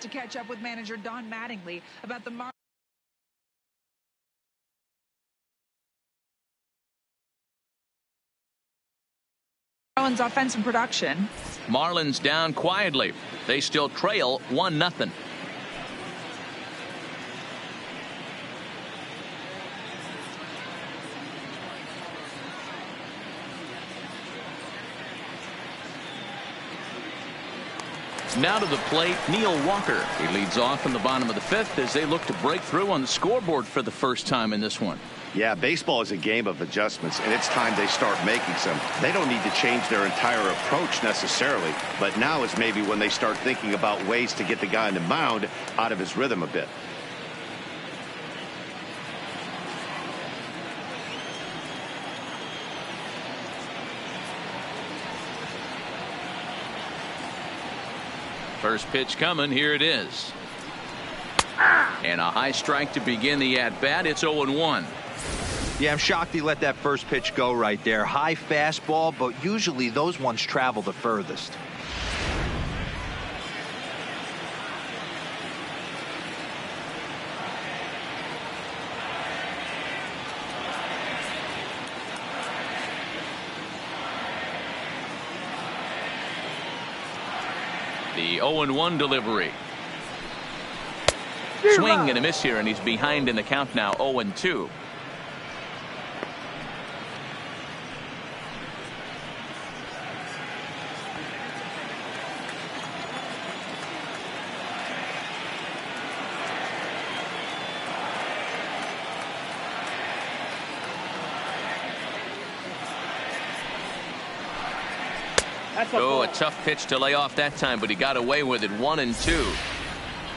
to catch up with manager Don Mattingly about the Marlins offensive production. Marlins down quietly. They still trail 1-0. Now to the plate, Neil Walker. He leads off in the bottom of the 5th as they look to break through on the scoreboard for the first time in this one. Yeah, baseball is a game of adjustments, and it's time they start making some. They don't need to change their entire approach necessarily, but now is maybe when they start thinking about ways to get the guy on the mound out of his rhythm a bit. First pitch coming. Here it is. And a high strike to begin the at-bat. It's 0-1. Yeah, I'm shocked he let that first pitch go right there. High fastball, but usually those ones travel the furthest. The 0-1 delivery. Swing and a miss here, and he's behind in the count now, 0-2. Oh, a tough pitch to lay off that time, but he got away with it. 1-2.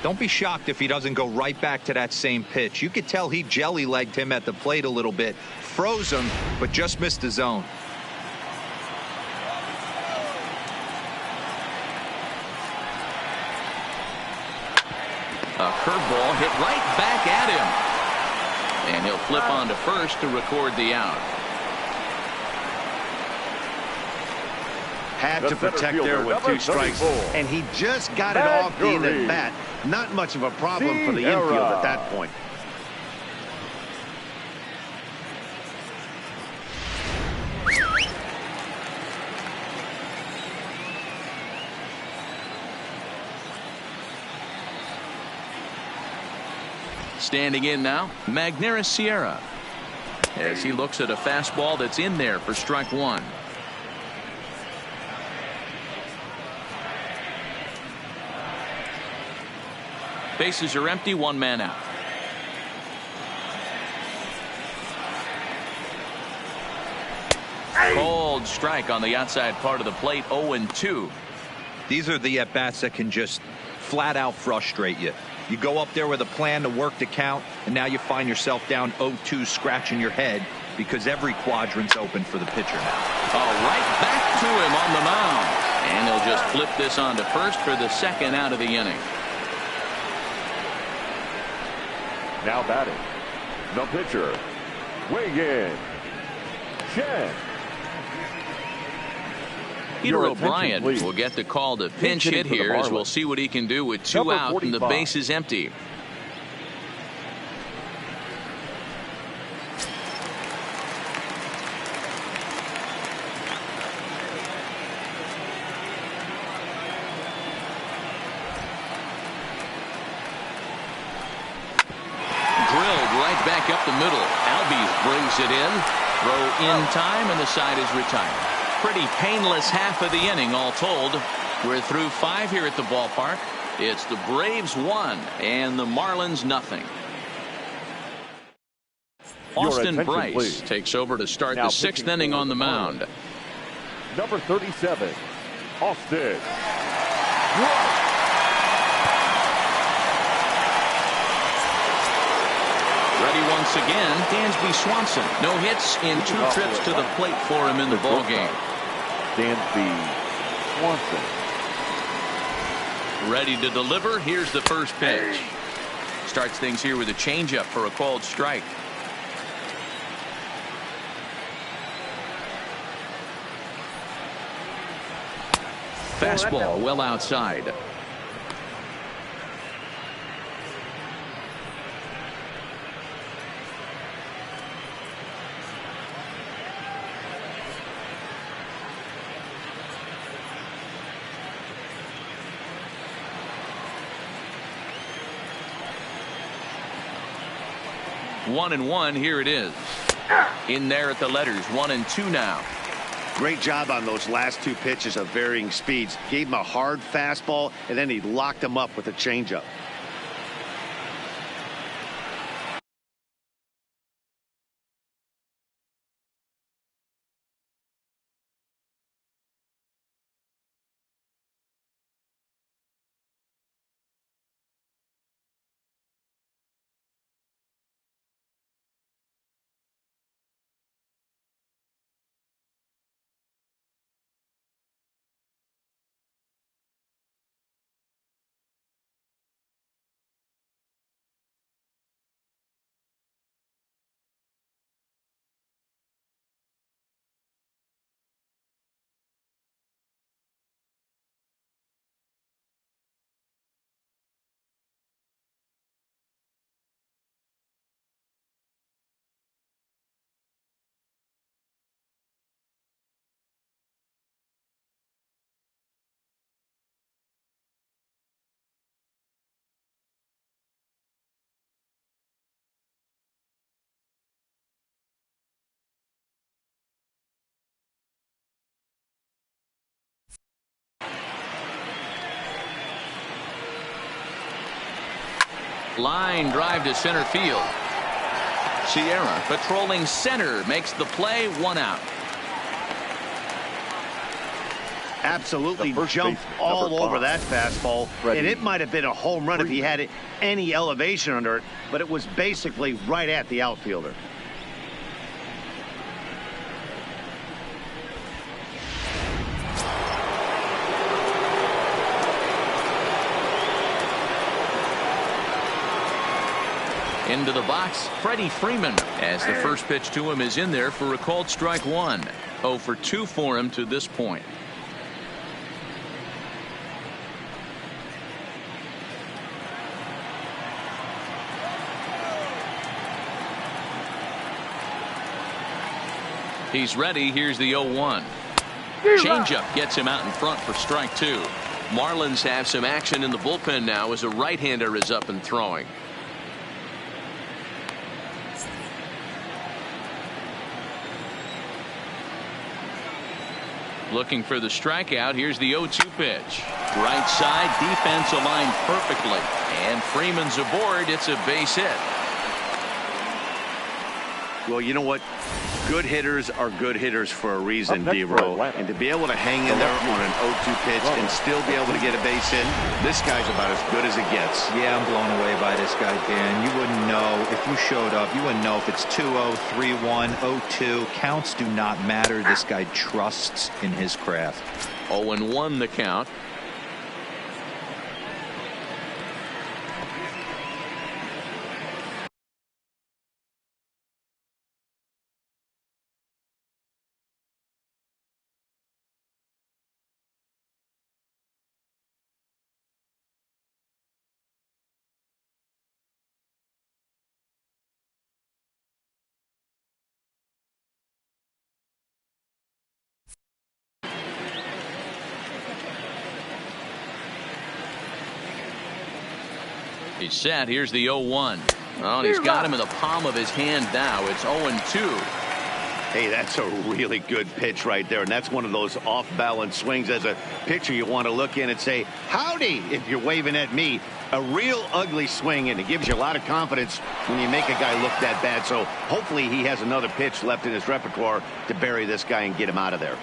Don't be shocked if he doesn't go right back to that same pitch. You could tell he jelly-legged him at the plate a little bit. Froze him, but just missed the zone. A curveball hit right back at him. And he'll flip on to first to record the out. Had to protect there with 2 strikes, and he just got it off being at bat. Not much of a problem for the infield at that point. Standing in now, Magneuris Sierra, as he looks at a fastball that's in there for strike 1. Bases are empty, 1 man out. Cold strike on the outside part of the plate, 0-2. These are the at-bats that can just flat out frustrate you. You go up there with a plan to work the count, and now you find yourself down 0-2, scratching your head because every quadrant's open for the pitcher now. Oh, right back to him on the mound. And he'll just flip this on to first for the second out of the inning. Now batting, the pitcher, weighing in, Chen. Peter O'Brien will get the call to pinch hit here, as we'll see what he can do with 2 out and the base is empty. Back up the middle. Albies brings it in. Throw in time, and the side is retired. Pretty painless half of the inning, all told. We're through 5 here at the ballpark. It's the Braves 1 and the Marlins 0. Austin Bryce please. Takes over to start now the 6th inning on the mound. Number 37, Austin. Ready once again, Dansby Swanson. No hits in 2 trips to the plate for him in the ballgame. Dansby Swanson. Ready to deliver. Here's the first pitch. Starts things here with a changeup for a called strike. Fastball well outside. 1-1. Here it is. In there at the letters. 1-2 now. Great job on those last two pitches of varying speeds. Gave him a hard fastball, and then he locked him up with a changeup. Line drive to center field. Sierra patrolling center makes the play. 1 out. Absolutely jumped all over that fastball, and it might have been a home run if he had any elevation under it, but it was basically right at the outfielder. Into the box, Freddie Freeman, as the first pitch to him is in there for a called strike 1. 0 for 2 for him to this point. He's ready. Here's the 0-1. Changeup gets him out in front for strike 2. Marlins have some action in the bullpen now as a right-hander is up and throwing. Looking for the strikeout. Here's the 0-2 pitch. Right side, defense aligned perfectly. And Freeman's aboard. It's a base hit. Well, you know what? Good hitters are good hitters for a reason, D-Row. And to be able to hang in there on an 0-2 pitch and still be able to get a base hit, this guy's about as good as it gets. Yeah, I'm blown away by this guy, Dan. You wouldn't know if you showed up. You wouldn't know if it's 2-0, 3-1, 0-2. Counts do not matter. This guy trusts in his craft. 0-1 the count. He's set. Here's the 0-1. Oh, he's got him in the palm of his hand now. It's 0-2. Hey, that's a really good pitch right there, and that's one of those off-balance swings. As a pitcher, you want to look in and say, howdy, if you're waving at me. A real ugly swing, and it gives you a lot of confidence when you make a guy look that bad. So hopefully he has another pitch left in his repertoire to bury this guy and get him out of there.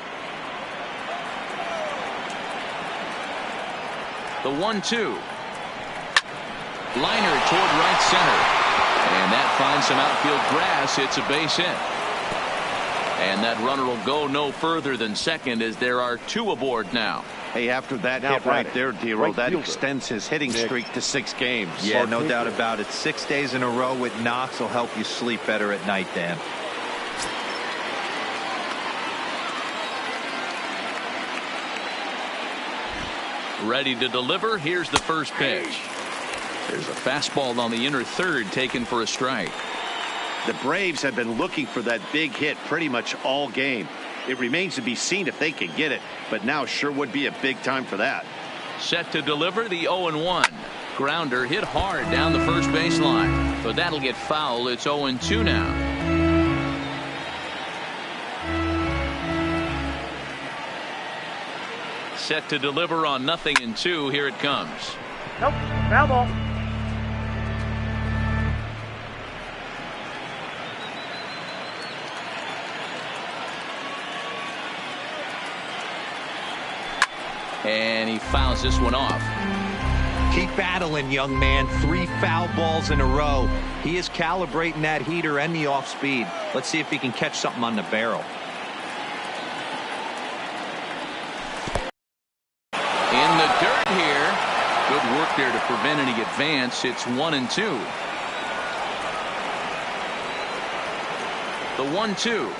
The 1-2. Liner toward right center. And that finds some outfield grass. It's a base hit. And that runner will go no further than second as there are 2 aboard now. Hey, after that hit right there, D-Row, that extends his hitting streak to 6 games. Yeah, no doubt about it. 6 days in a row with knocks will help you sleep better at night, Dan. Ready to deliver. Here's the first pitch. There's a fastball on the inner third taken for a strike. The Braves have been looking for that big hit pretty much all game. It remains to be seen if they can get it, but now sure would be a big time for that. Set to deliver the 0-1. Grounder hit hard down the first baseline, but that'll get foul. It's 0-2 now. Set to deliver on 0-2. Here it comes. Nope. Foul ball. And he fouls this one off. Keep battling, young man. 3 foul balls in a row. He is calibrating that heater and the off speed. Let's see if he can catch something on the barrel. In the dirt here. Good work there to prevent any advance. It's 1-2. The 1-2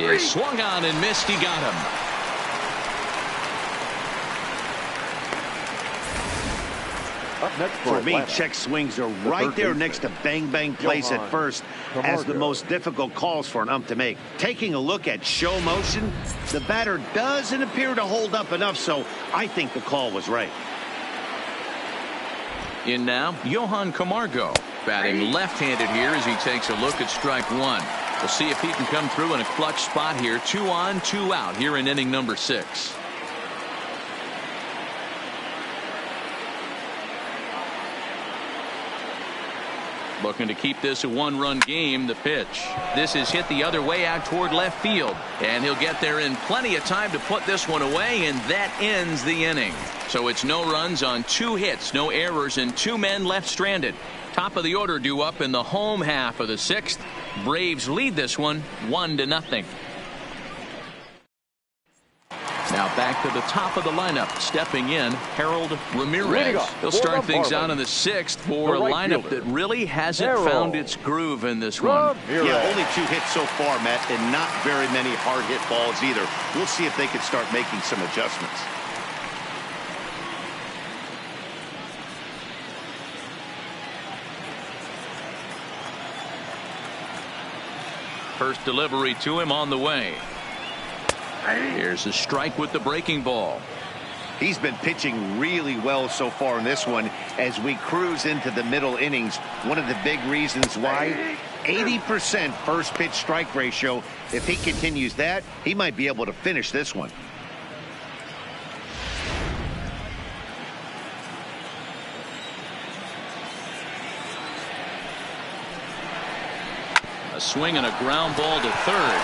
is swung on and missed. He got him. Up next For me, Atlanta, check swings are right there next to bang-bang plays at first as the most difficult calls for an ump to make. Taking a look at show motion, the batter doesn't appear to hold up enough, so I think the call was right. In now, Johan Camargo, batting left-handed here as he takes a look at strike one. We'll see if he can come through in a clutch spot here. 2 on, 2 out here in inning number 6. Looking to keep this a 1-run game. The pitch. This is hit the other way out toward left field. And he'll get there in plenty of time to put this one away, and that ends the inning. So it's no runs on 2 hits, no errors, and 2 men left stranded. Top of the order due up in the home half of the 6th. Braves lead this one 1-0. Now back to the top of the lineup. Stepping in, Harold Ramirez. He'll start things out in the 6th for a lineup that really hasn't found its groove in this one. Yeah, only 2 hits so far, Matt, and not very many hard hit balls either. We'll see if they can start making some adjustments. First delivery to him on the way. Here's a strike with the breaking ball. He's been pitching really well so far in this one as we cruise into the middle innings. One of the big reasons why, 80% first pitch strike ratio. If he continues that, he might be able to finish this one. A swing and a ground ball to third.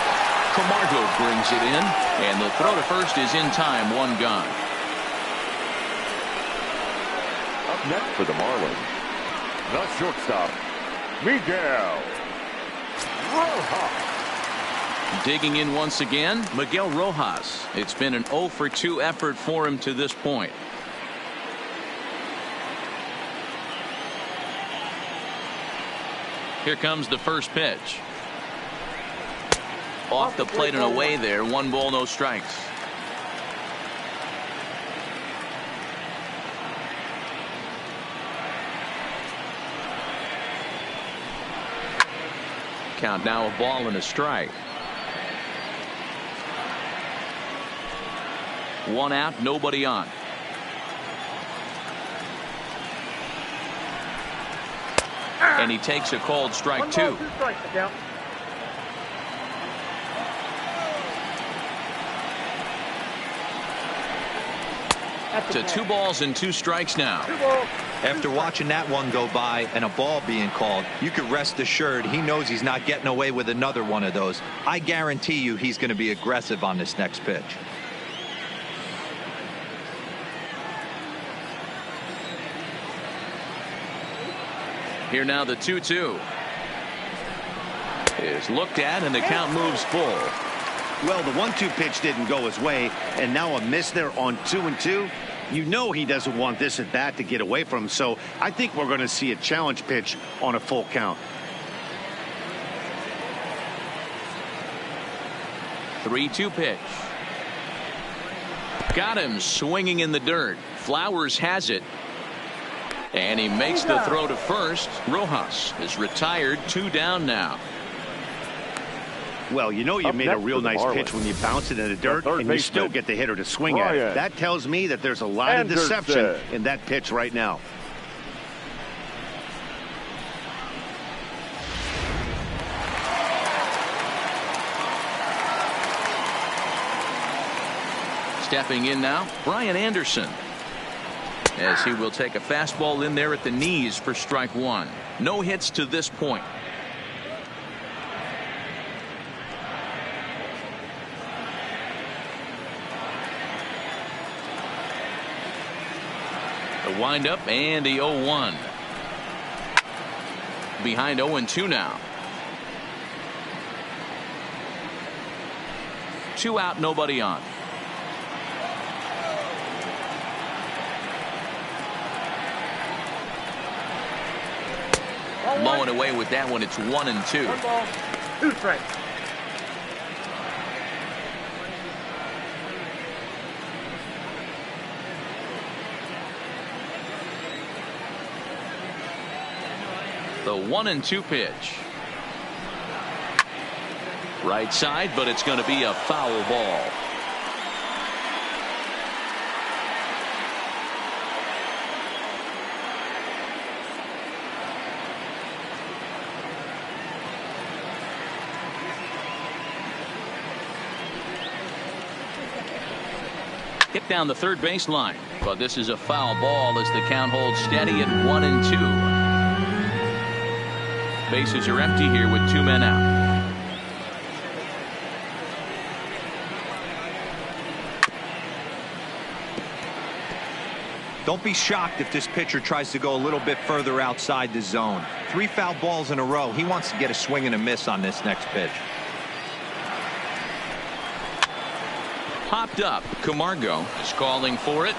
Camargo brings it in, and the throw to first is in time. 1 gone. Up next for the Marlins, the shortstop, Miguel Rojas. Digging in once again, Miguel Rojas. It's been an 0-for-2 effort for him to this point. Here comes the first pitch. Off the plate and away there. 1 ball, no strikes. Count now, a ball and a strike. 1 out, nobody on. And he takes a called strike 1 2. ball, 2 strikes, the count. To 2 balls and 2 strikes now. 2 balls. After watching that one go by and a ball being called, you can rest assured he knows he's not getting away with another one of those. I guarantee you he's going to be aggressive on this next pitch. Here now the 2-2 is looked at, and the count moves full. Well, the 1-2 pitch didn't go his way, and now a miss there on 2-2. You know he doesn't want this at bat to get away from him, so I think we're going to see a challenge pitch on a full count. 3-2 pitch. Got him swinging in the dirt. Flowers has it. And he makes the throw to first. Rojas is retired. 2 down now. Well, you know you made a real nice pitch when you bounce it in the dirt and you still get the hitter to swing at it. That tells me that there's a lot of deception in that pitch right now. Stepping in now, Brian Anderson. As he will take a fastball in there at the knees for strike one. No hits to this point. The windup and the 0-1. Behind 0-2 now. 2 out, nobody on. Low and away with that one. It's 1-2. 1 ball, 2 strikes. The 1-2 pitch. Right side, but it's going to be a foul ball. Hit down the third baseline, but this is a foul ball as the count holds steady at 1-2. Bases are empty here with 2 men out. Don't be shocked if this pitcher tries to go a little bit further outside the zone. 3 foul balls in a row. He wants to get a swing and a miss on this next pitch. Popped up. Camargo is calling for it.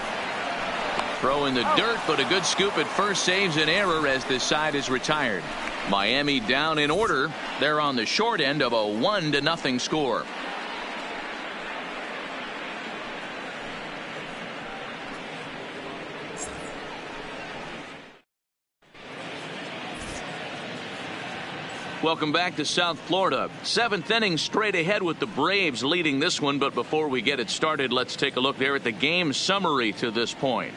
Throw in the dirt, but a good scoop at first saves an error as this side is retired. Miami down in order. They're on the short end of a 1-0 score. Welcome back to South Florida. 7th inning straight ahead with the Braves leading this one. But before we get it started, let's take a look there at the game summary to this point.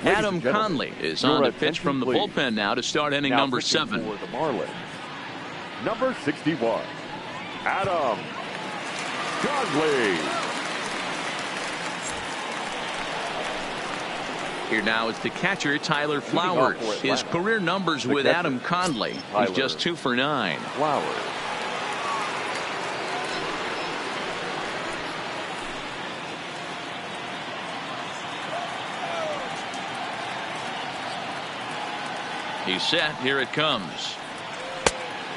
Adam Conley is on the pitch from the bullpen now to start inning number 7. For the Marlins, number 61, Adam Conley. Here now is the catcher, Tyler Flowers. His career numbers with Adam Conley. He's just 2 for 9. Flowers. He's set. Here it comes.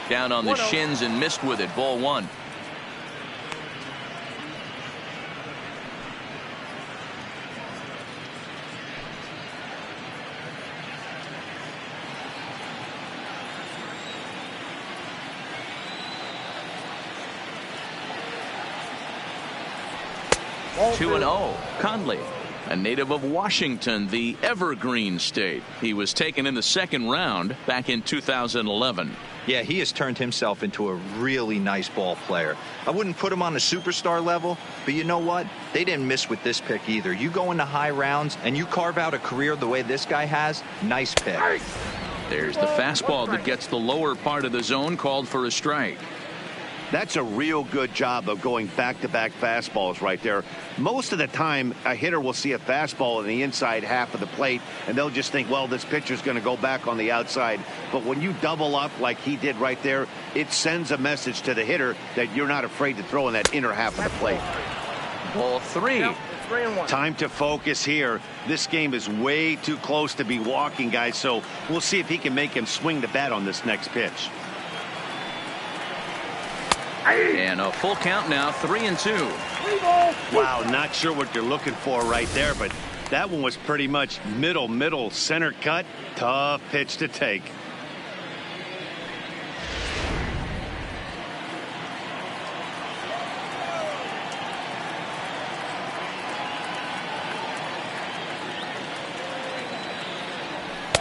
Down on the shins and missed with it. Ball 1. Ball 2-0. Conley, a native of Washington, the Evergreen State. He was taken in the 2nd round back in 2011. Yeah, he has turned himself into a really nice ball player. I wouldn't put him on a superstar level, but you know what? They didn't miss with this pick either. You go into high rounds and you carve out a career the way this guy has, nice pick. There's the fastball that gets the lower part of the zone, called for a strike. That's a real good job of going back-to-back fastballs right there. Most of the time, a hitter will see a fastball in the inside half of the plate, and they'll just think, well, this pitcher's going to go back on the outside. But when you double up like he did right there, it sends a message to the hitter that you're not afraid to throw in that inner half of the plate. Ball 3. Yep, 3-1. Time to focus here. This game is way too close to be walking, guys, so we'll see if he can make him swing the bat on this next pitch. And a full count now, 3-2. Wow, not sure what you're looking for right there, but that one was pretty much middle center cut. Tough pitch to take.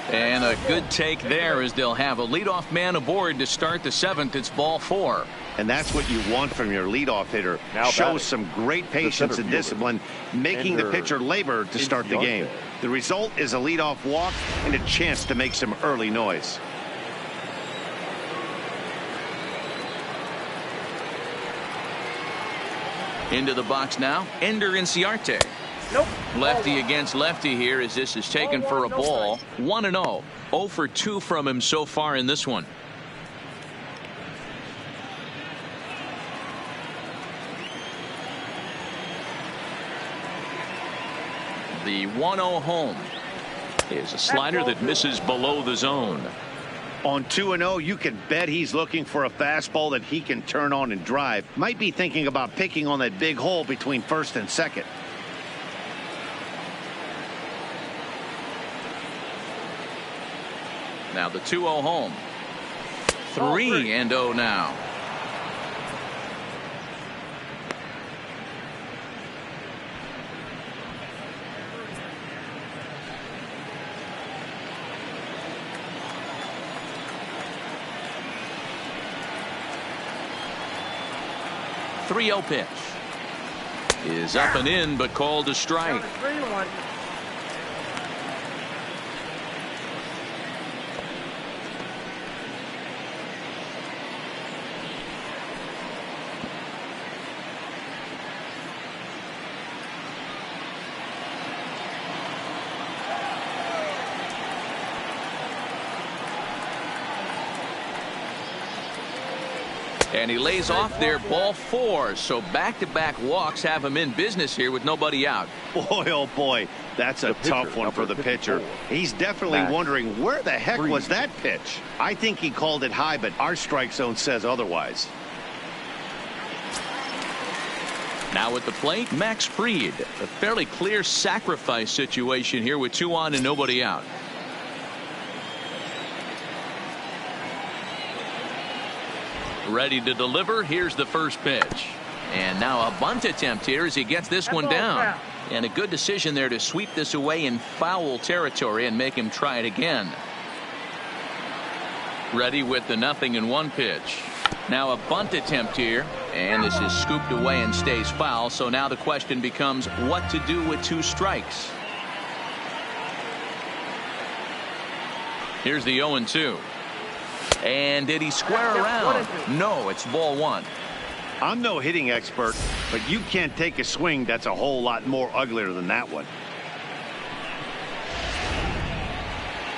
And a good take there as they'll have a leadoff man aboard to start the 7th. It's ball 4. And that's what you want from your leadoff hitter. Shows some great patience and discipline, making the pitcher labor to start the game. The result is a leadoff walk and a chance to make some early noise. Into the box now, Ender Inciarte. Nope. Lefty against lefty here as this is taken for a ball. 1-0. 0 for 2 from him so far in this one. The 1-0 home is a slider that misses below the zone. On 2-0, you can bet he's looking for a fastball that he can turn on and drive. Might be thinking about picking on that big hole between first and second. Now the 2-0 home. 3-0 now. .30 pitch is up and in, but called a strike. 3-1. And he lays off there, ball 4. So back-to-back walks have him in business here with nobody out. Boy, oh boy, that's a tough one for the pitcher. He's definitely wondering where the heck was that pitch. I think he called it high, but our strike zone says otherwise. Now at the plate, Max Fried. A fairly clear sacrifice situation here with 2 on and nobody out. Ready to deliver. Here's the first pitch. And now a bunt attempt here as he gets this one down. And a good decision there to sweep this away in foul territory and make him try it again. Ready with the 0-1 pitch. Now a bunt attempt here. And this is scooped away and stays foul. So now the question becomes what to do with 2 strikes. Here's the 0-2. And did he square around? No, it's ball 1. I'm no hitting expert, but you can't take a swing that's a whole lot more uglier than that one.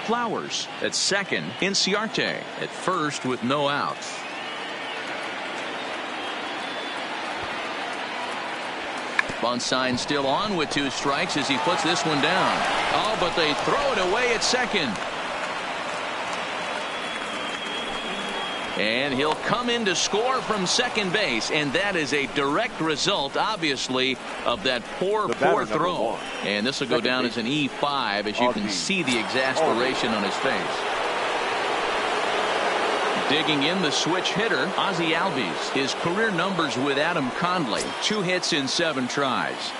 Flowers at second. Inciarte at first with no outs. Bunt sign still on with 2 strikes as he puts this one down. Oh, but they throw it away at second. And he'll come in to score from second base, and that is a direct result, obviously, of that poor throw. And this will go down as an E5, as you can see the exasperation on his face. Digging in the switch hitter, Ozzie Albies. His career numbers with Adam Conley, 2 hits in 7 tries.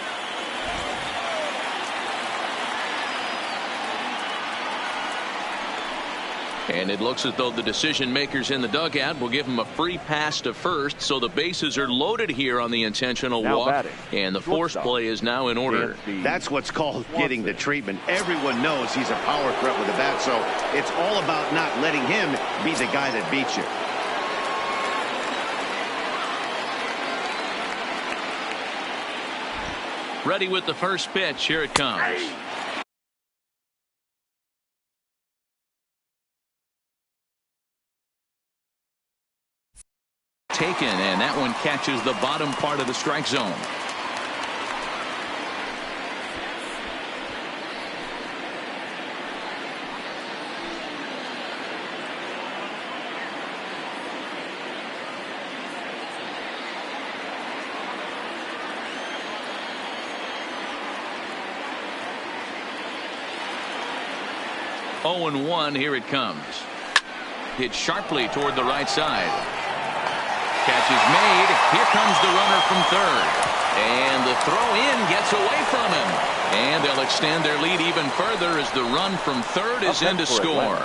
And it looks as though the decision makers in the dugout will give him a free pass to first, so the bases are loaded here on the intentional walk, and the force play is now in order. That's what's called getting the treatment. Everyone knows he's a power threat with the bat, so it's all about not letting him be the guy that beats you. Ready with the first pitch. Here it comes. Taken, and that one catches the bottom part of the strike zone. Oh, 0-1. Here it comes. Hit sharply toward the right side. Catch is made. Here comes the runner from third. And the throw in gets away from him. And they'll extend their lead even further as the run from third is in to score.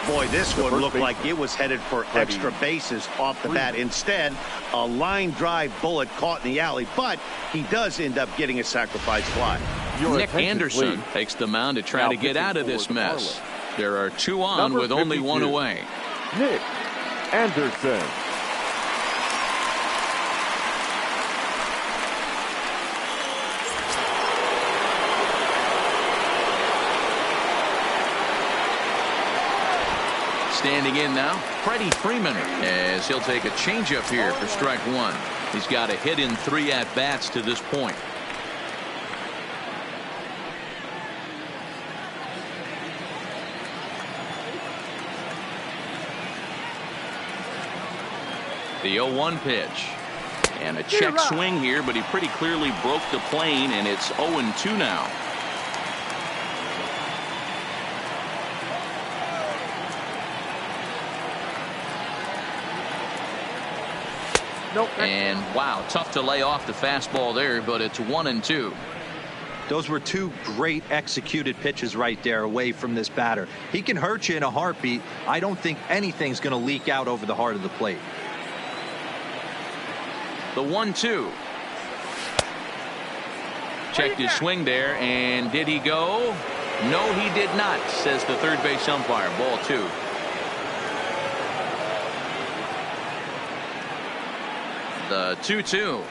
Boy, this one looked like it was headed for extra bases off the bat. Instead, a line drive bullet caught in the alley, but he does end up getting a sacrifice fly. Nick Anderson takes the mound to try to get out of this mess. There are 2 on with only 1 away. Nick Anderson. standing in now, Freddie Freeman, as he'll take a changeup here for strike one. He's got a hit in 3 at-bats to this point. The 0-1 pitch. And a check swing here, but he pretty clearly broke the plane, and it's 0-2 now. And wow, tough to lay off the fastball there, but it's 1-2. Those were 2 great executed pitches right there away from this batter. He can hurt you in a heartbeat. I don't think anything's going to leak out over the heart of the plate. The 1-2. Checked his swing there, and did he go? No, he did not, says the third base umpire. Ball 2. The 2-2.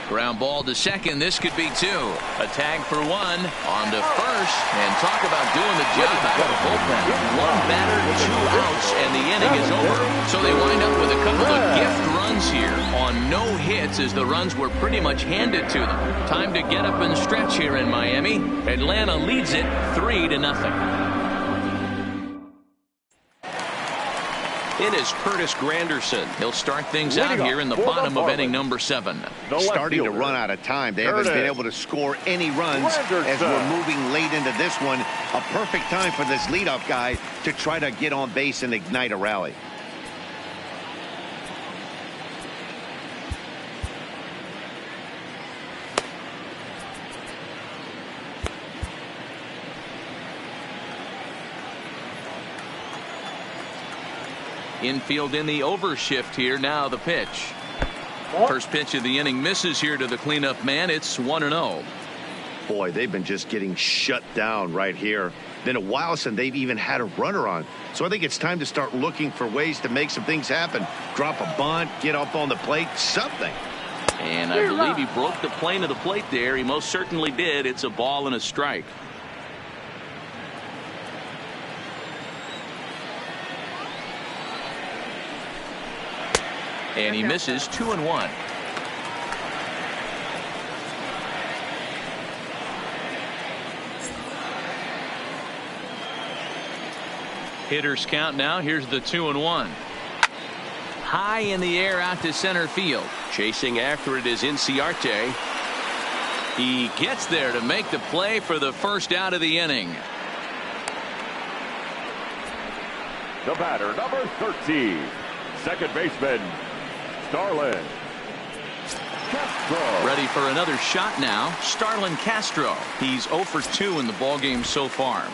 Ground ball to second. This could be 2. A tag for 1. On to first. And talk about doing the job out of the bullpen. 1 batter, 2 outs, and the inning is over. So they wind up with a couple of gift runs here on no hits as the runs were pretty much handed to them. Time to get up and stretch here in Miami. Atlanta leads it 3-0. It is Curtis Granderson. He'll start things out here in the bottom of inning number 7. Starting to run out of time. They haven't been able to score any runs as we're moving late into this one. A perfect time for this leadoff guy to try to get on base and ignite a rally. Infield in the overshift here. Now the pitch. First pitch of the inning misses here to the cleanup man. It's 1-0. Boy, they've been just getting shut down right here. Been a while since they've even had a runner on. So I think it's time to start looking for ways to make some things happen. Drop a bunt, get up on the plate, something. And I believe he broke the plane of the plate there. He most certainly did. It's a ball and a strike. And he misses 2-1. Hitters count now. Here's the 2-1. High in the air out to center field. Chasing after it is Inciarte. He gets there to make the play for the first out of the inning. The batter, number 13, second baseman, Starlin Castro. Ready for another shot now. Starlin Castro. He's 0 for 2 in the ballgame so far.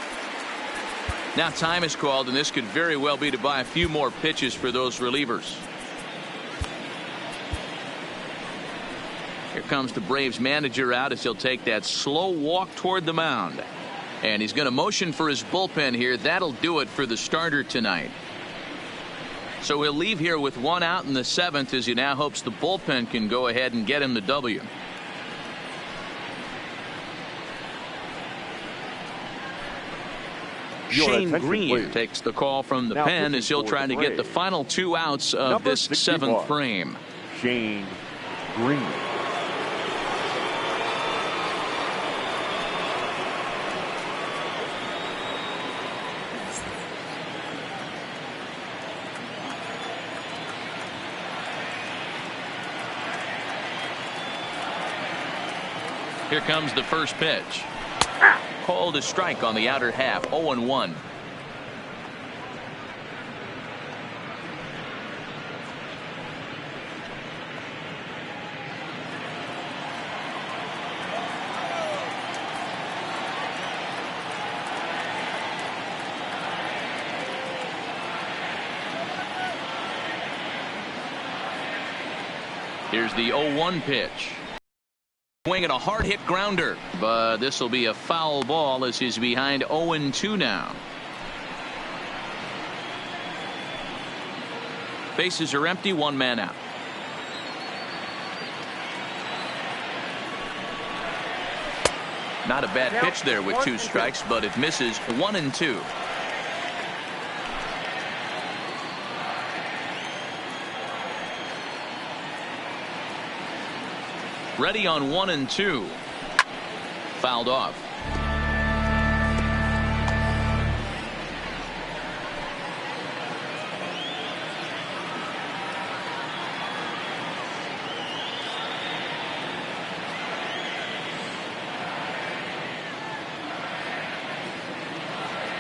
Now time is called, and this could very well be to buy a few more pitches for those relievers. Here comes the Braves manager out as he'll take that slow walk toward the mound. And he's going to motion for his bullpen here. That'll do it for the starter tonight. So he'll leave here with 1 out in the 7th as he now hopes the bullpen can go ahead and get him the W. Shane Green takes the call from the pen as he'll try to get the final 2 outs of this 7th frame. Shane Green. Here comes the first pitch. Called a strike on the outer half. 0-1. Here's the 0-1 pitch. Swing and a hard hit grounder, but this will be a foul ball as he's behind 0-2 now. Bases are empty, 1 man out. Not a bad pitch there with 2 strikes, but it misses. 1-2. Ready on 1 and 2. Fouled off.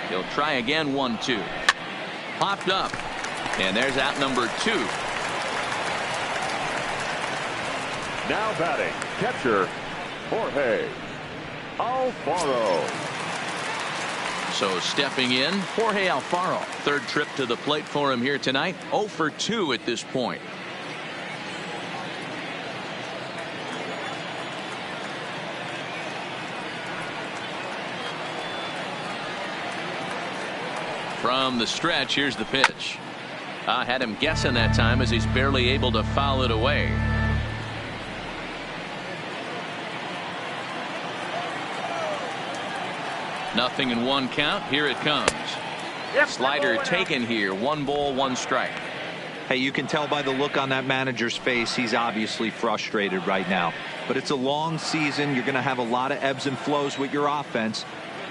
He'll try again. 1-2. Popped up. And there's out number 2. Now batting, catcher, Jorge Alfaro. So stepping in, Jorge Alfaro. Third trip to the plate for him here tonight. 0 for 2 at this point. From the stretch, here's the pitch. I had him guessing that time as he's barely able to foul it away. Nothing in 1 count. Here it comes. Slider taken here. 1 ball, 1 strike. Hey, you can tell by the look on that manager's face, he's obviously frustrated right now. But it's a long season. You're going to have a lot of ebbs and flows with your offense.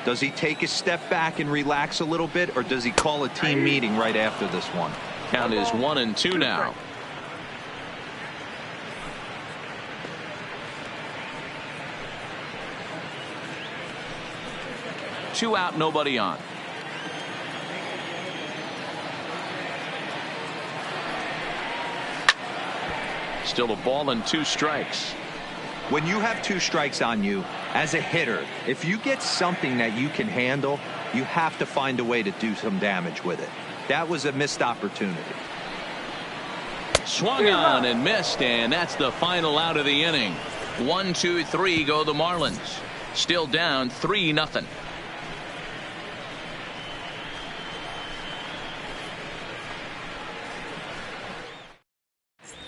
Does he take a step back and relax a little bit, or does he call a team meeting right after this one? Count is 1 and 2 now. Two out, nobody on. Still a ball and 2 strikes. When you have 2 strikes on you, as a hitter, if you get something that you can handle, you have to find a way to do some damage with it. That was a missed opportunity. Swung on and missed, and that's the final out of the inning. 1, 2, 3 go the Marlins. Still down 3-0.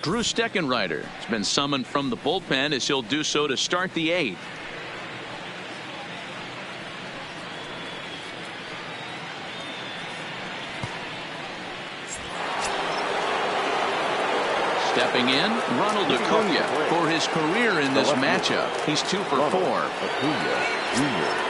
Drew Steckenrider has been summoned from the bullpen as he'll do so to start the 8th. Stepping in, Ronald Acuna for his career in this matchup. He's 2 for 4. Acuna Jr.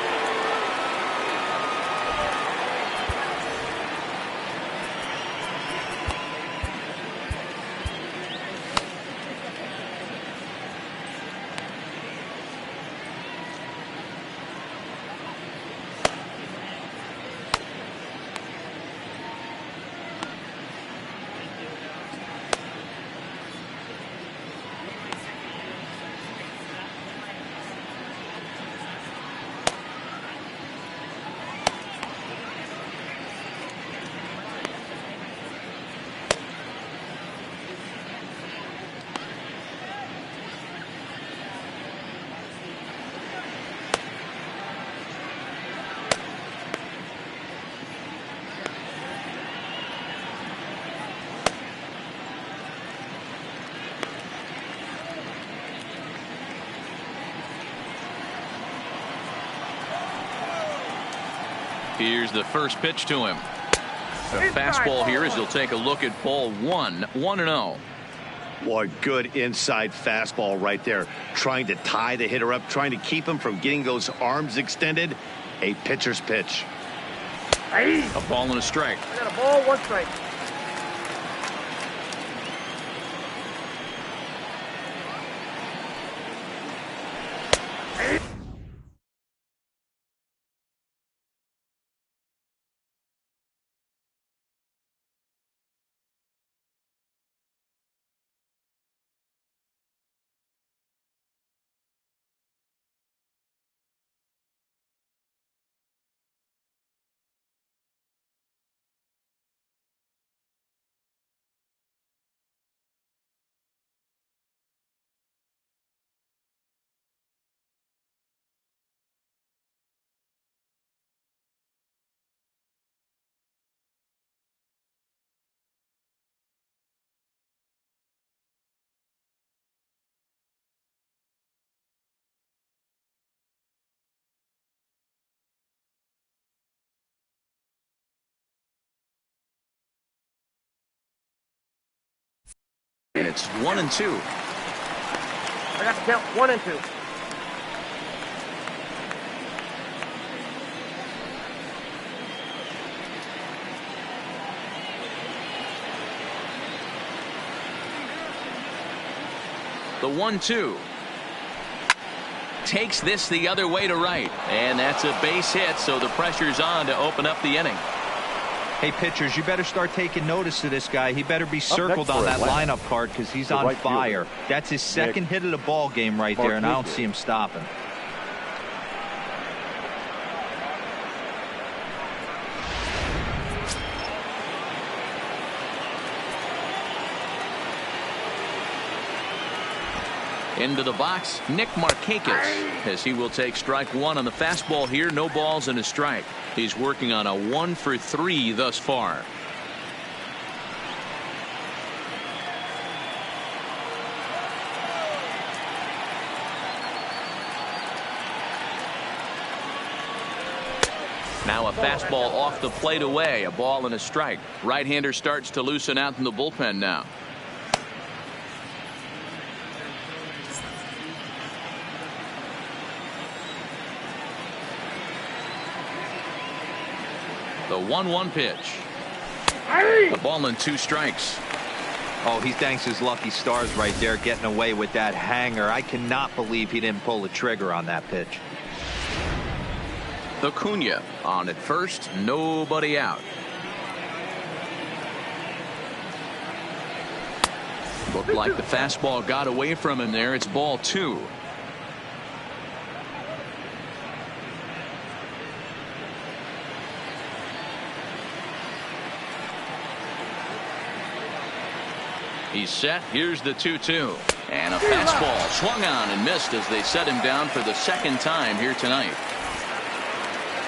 Here's the first pitch to him. The fastball here as he'll take a look at ball 1. 1-0. Boy, good inside fastball right there. Trying to tie the hitter up, trying to keep him from getting those arms extended. A pitcher's pitch. A ball and a strike. I got a ball, 1 strike. And it's 1 and 2. I got to count 1 and 2. The 1-2. Takes this the other way to right. And that's a base hit, so the pressure's on to open up the inning. Hey, pitchers, you better start taking notice of this guy. He better be circled on that lineup card because he's on fire. That's his second hit of the ball game right there, and I don't see him stopping. Into the box, Nick Markakis, as he will take strike 1 on the fastball here. No balls and a strike. He's working on a 1 for 3 thus far. Now a fastball off the plate away. A ball and a strike. Right-hander starts to loosen out in the bullpen now. The 1-1 pitch. The ball and 2 strikes. Oh, he thanks his lucky stars right there, getting away with that hanger. I cannot believe he didn't pull the trigger on that pitch. Acuna on at first, nobody out. Looked like the fastball got away from him there. It's ball 2. He's set. Here's the 2-2. And a fastball swung on and missed as they set him down for the second time here tonight.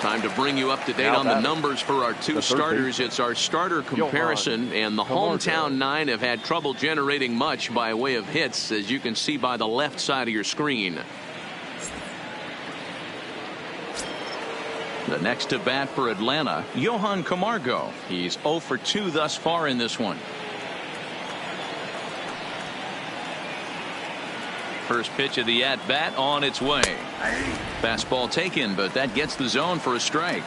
Time to bring you up to date on the numbers for our 2 starters. It's our starter comparison, and the hometown 9 have had trouble generating much by way of hits, as you can see by the left side of your screen. The next to bat for Atlanta, Johan Camargo. He's 0 for 2 thus far in this one. First pitch of the at-bat on its way. Fastball taken, but that gets the zone for a strike.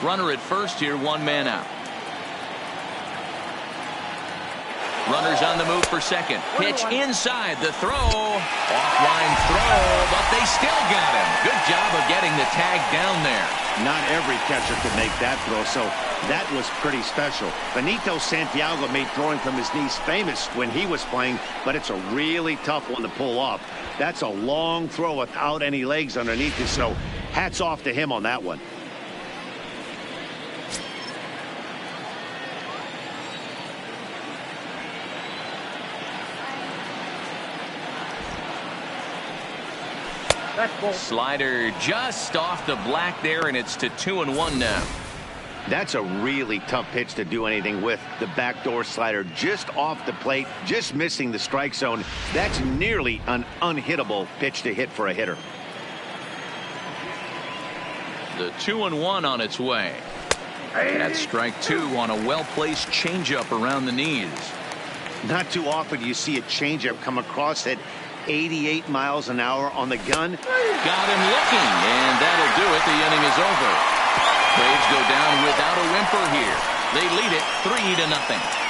Runner at first here, 1 man out. Runners on the move for second. Pitch inside, the throw. Offline throw, but they still got him. Good job of getting the tag down there. Not every catcher could make that throw, so that was pretty special. Benito Santiago made throwing from his knees famous when he was playing, but it's a really tough one to pull off. That's a long throw without any legs underneath it, so hats off to him on that one. Slider just off the black there, and it's to 2-1 now. That's a really tough pitch to do anything with. The backdoor slider just off the plate, just missing the strike zone. That's nearly an unhittable pitch to hit for a hitter. The 2-1 on its way. That's strike 2 on a well-placed changeup around the knees. Not too often you see a changeup come across at 88 miles an hour on the gun. Got him looking, and that'll do it. The inning is over. Braves go down without a whimper here. They lead it 3-0.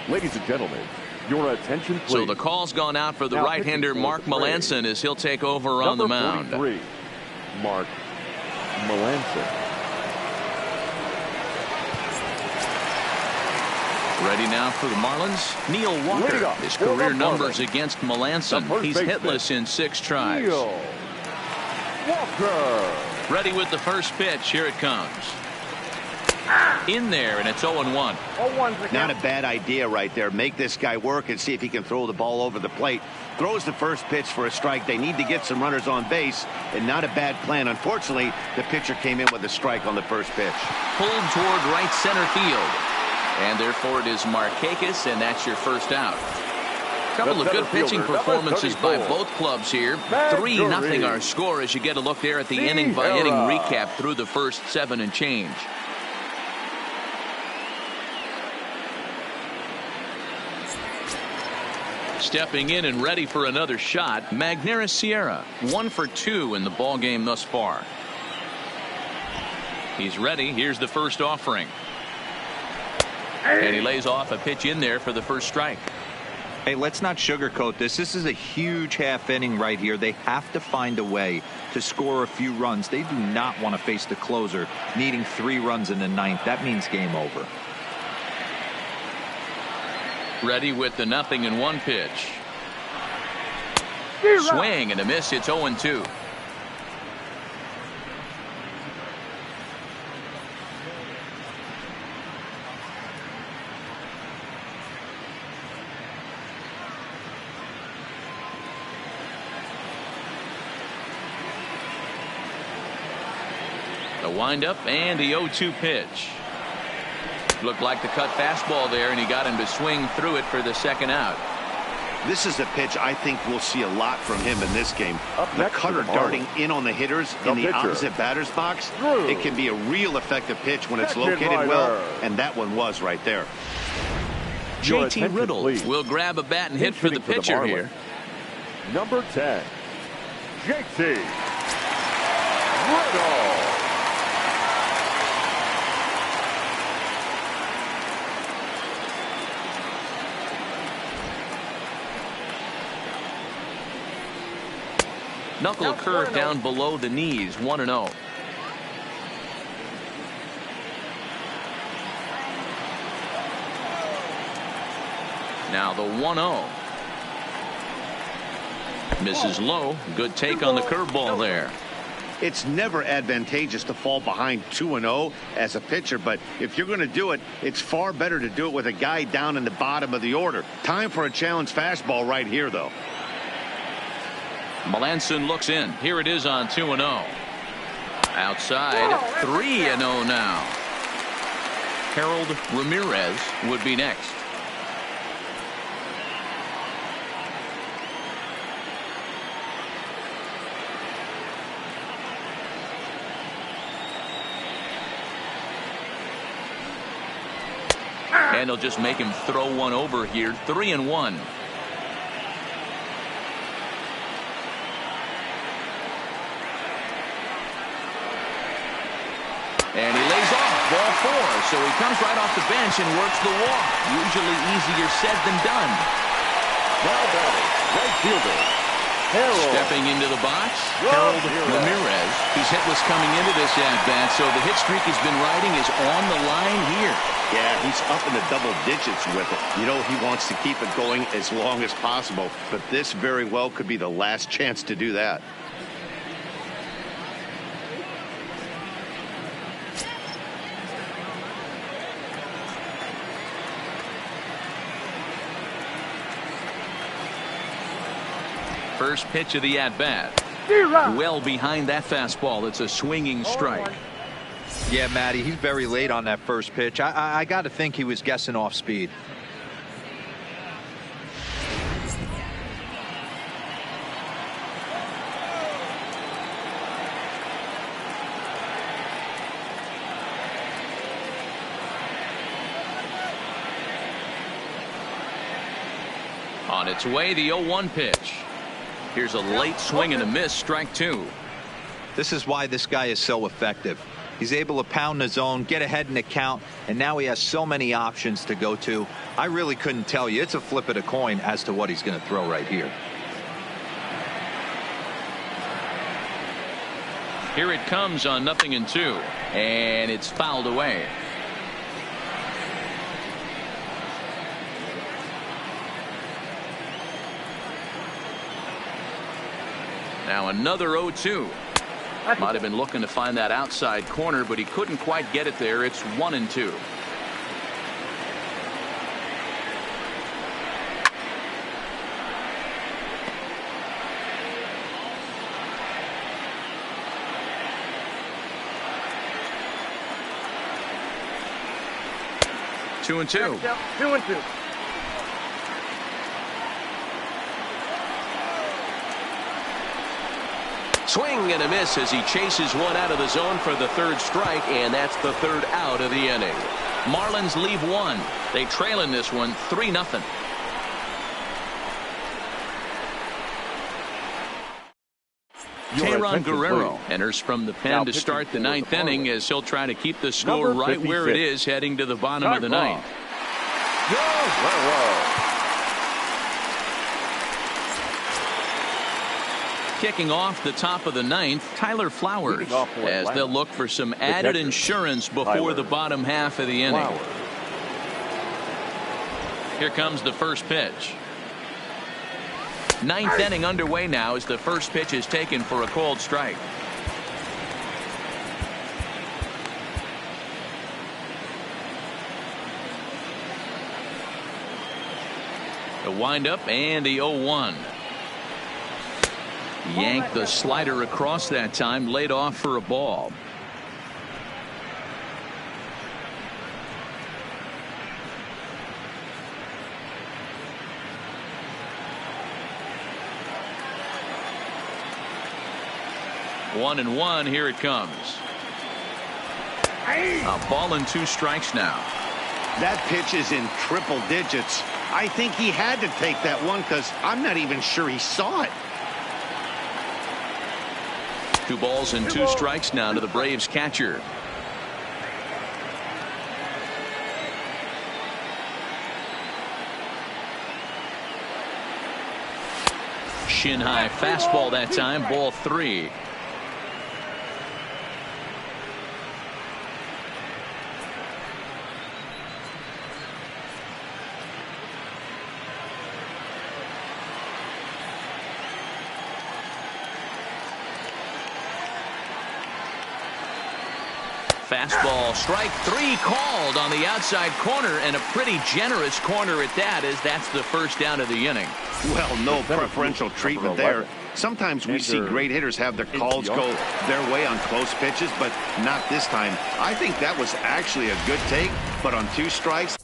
Ladies and gentlemen, your attention, please. So the call's gone out for the right-hander Mark Melancon as he'll take over on the mound. Number 43, Mark Melancon. Ready now for the Marlins, Neil Walker. His career numbers against Melancon. He's hitless in 6 tries. Neil Walker. Ready with the first pitch. Here it comes. in there, and it's 0-1. 0-1's the Not a count. bad idea right there. Make this guy work and see if he can throw the ball over the plate. Throws the first pitch for a strike. They need to get some runners on base, and not a bad plan. Unfortunately, the pitcher came in with a strike on the first pitch. Pulled toward right center field. And therefore it is Markakis, and that's your first out. Couple of good pitching performances by both clubs here. 3-0 our score as you get a look there at the inning-by-inning recap through the first 7 and change. Stepping in and ready for another shot, Magneuris Sierra, 1 for 2 in the ball game thus far. He's ready. Here's the first offering. And he lays off a pitch in there for the first strike. Hey, let's not sugarcoat this. This is a huge half inning right here. They have to find a way to score a few runs. They do not want to face the closer needing 3 runs in the 9th. That means game over. Ready with the 0-1 pitch. Swing and a miss. It's 0-2. The windup and the 0-2 pitch. Looked like the cut fastball there, and he got him to swing through it for the second out. This is a pitch I think we'll see a lot from him in this game. The next cutter for the darting Marlins. in on the hitters The in the pitcher. opposite batter's box. Drew. It can be a real effective pitch when it's Second located well, rider. and that one was right there. Your JT attention, Riddle please. will grab a bat and hit for the Hitting pitcher Marlins. here. Number 10, JT Riddle. Knuckle curve down below the knees, 1-0. Now the 1-0. Misses low. Good take on the curveball there. It's never advantageous to fall behind 2-0 as a pitcher, but if you're going to do it, it's far better to do it with a guy down in the bottom of the order. Time for a challenge fastball right here, though. Melanson looks in. Here it is on 2-0. Outside, 3-0 now. Harold Ramirez would be next. And he'll just make him throw one over here. 3-1. And he lays off ball 4. So he comes right off the bench and works the walk. Usually easier said than done. Now batting, right fielder, Harold. Stepping into the box, Harold Ramirez. He's hitless coming into this at-bat, so the hit streak he's been riding is on the line here. Yeah, he's up in the double digits with it. You know, he wants to keep it going as long as possible, but this very well could be the last chance to do that. First pitch of the at-bat. Well behind that fastball. It's a swinging strike. Yeah, Matty, he's very late on that first pitch. I got to think he was guessing off speed. On its way, the 0-1 pitch. Here's a late swing and a miss, strike 2. This is why this guy is so effective. He's able to pound the zone, get ahead in the count, and now he has so many options to go to. I really couldn't tell you. It's a flip of the coin as to what he's going to throw right here. Here it comes on 0-2, and it's fouled away. Now another 0-2. Might have been looking to find that outside corner, but he couldn't quite get it there. It's 1-2. Two and two. 2-2. Swing and a miss as he chases one out of the zone for the third strike, and that's the third out of the inning. Marlins leave one. They trail in this one 3-0. Tayron Guerrero enters from the pen to start the ninth inning as he'll try to keep the score right where it is heading to the bottom of the ninth. Kicking off the top of the ninth, Tyler Flowers, as they'll look for some added insurance before the bottom half of the inning. Here comes the first pitch. Ninth inning underway now as the first pitch is taken for a called strike. The windup and the 0-1. Yanked the slider across that time, laid off for a ball. One and one, here it comes. A ball and 2 strikes now. That pitch is in triple digits. I think he had to take that one because I'm not even sure he saw it. 2 balls and 2 strikes now to the Braves catcher. Shin high fastball that time, ball 3. Fastball, strike 3 called on the outside corner, and a pretty generous corner at that, as that's the first down of the inning. Well, no preferential treatment there. Sometimes we see great hitters have their calls go their way on close pitches, but not this time. I think that was actually a good take, but on 2 strikes,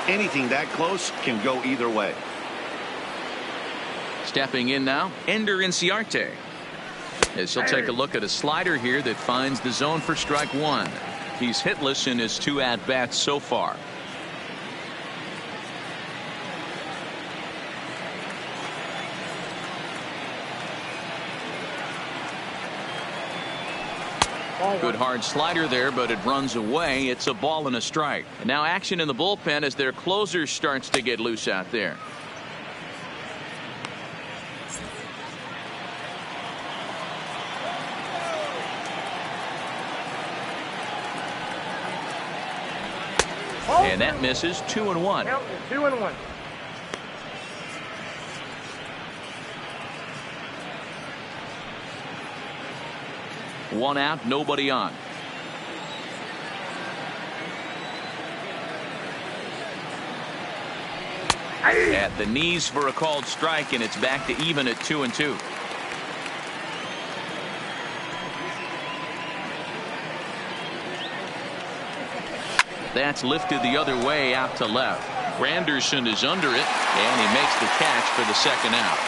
Anything that close can go either way. Stepping in now, Ender Inciarte. As he'll take a look at a slider here that finds the zone for strike one. He's hitless in his 2 at-bats so far. Good hard slider there, but it runs away. It's a ball and a strike. And now action in the bullpen as their closer starts to get loose out there. And that misses. 2-1. Count 2-1. One out, nobody on. At the knees for a called strike, and it's back to even at 2-2. That's lifted the other way out to left. Granderson is under it, and he makes the catch for the second out.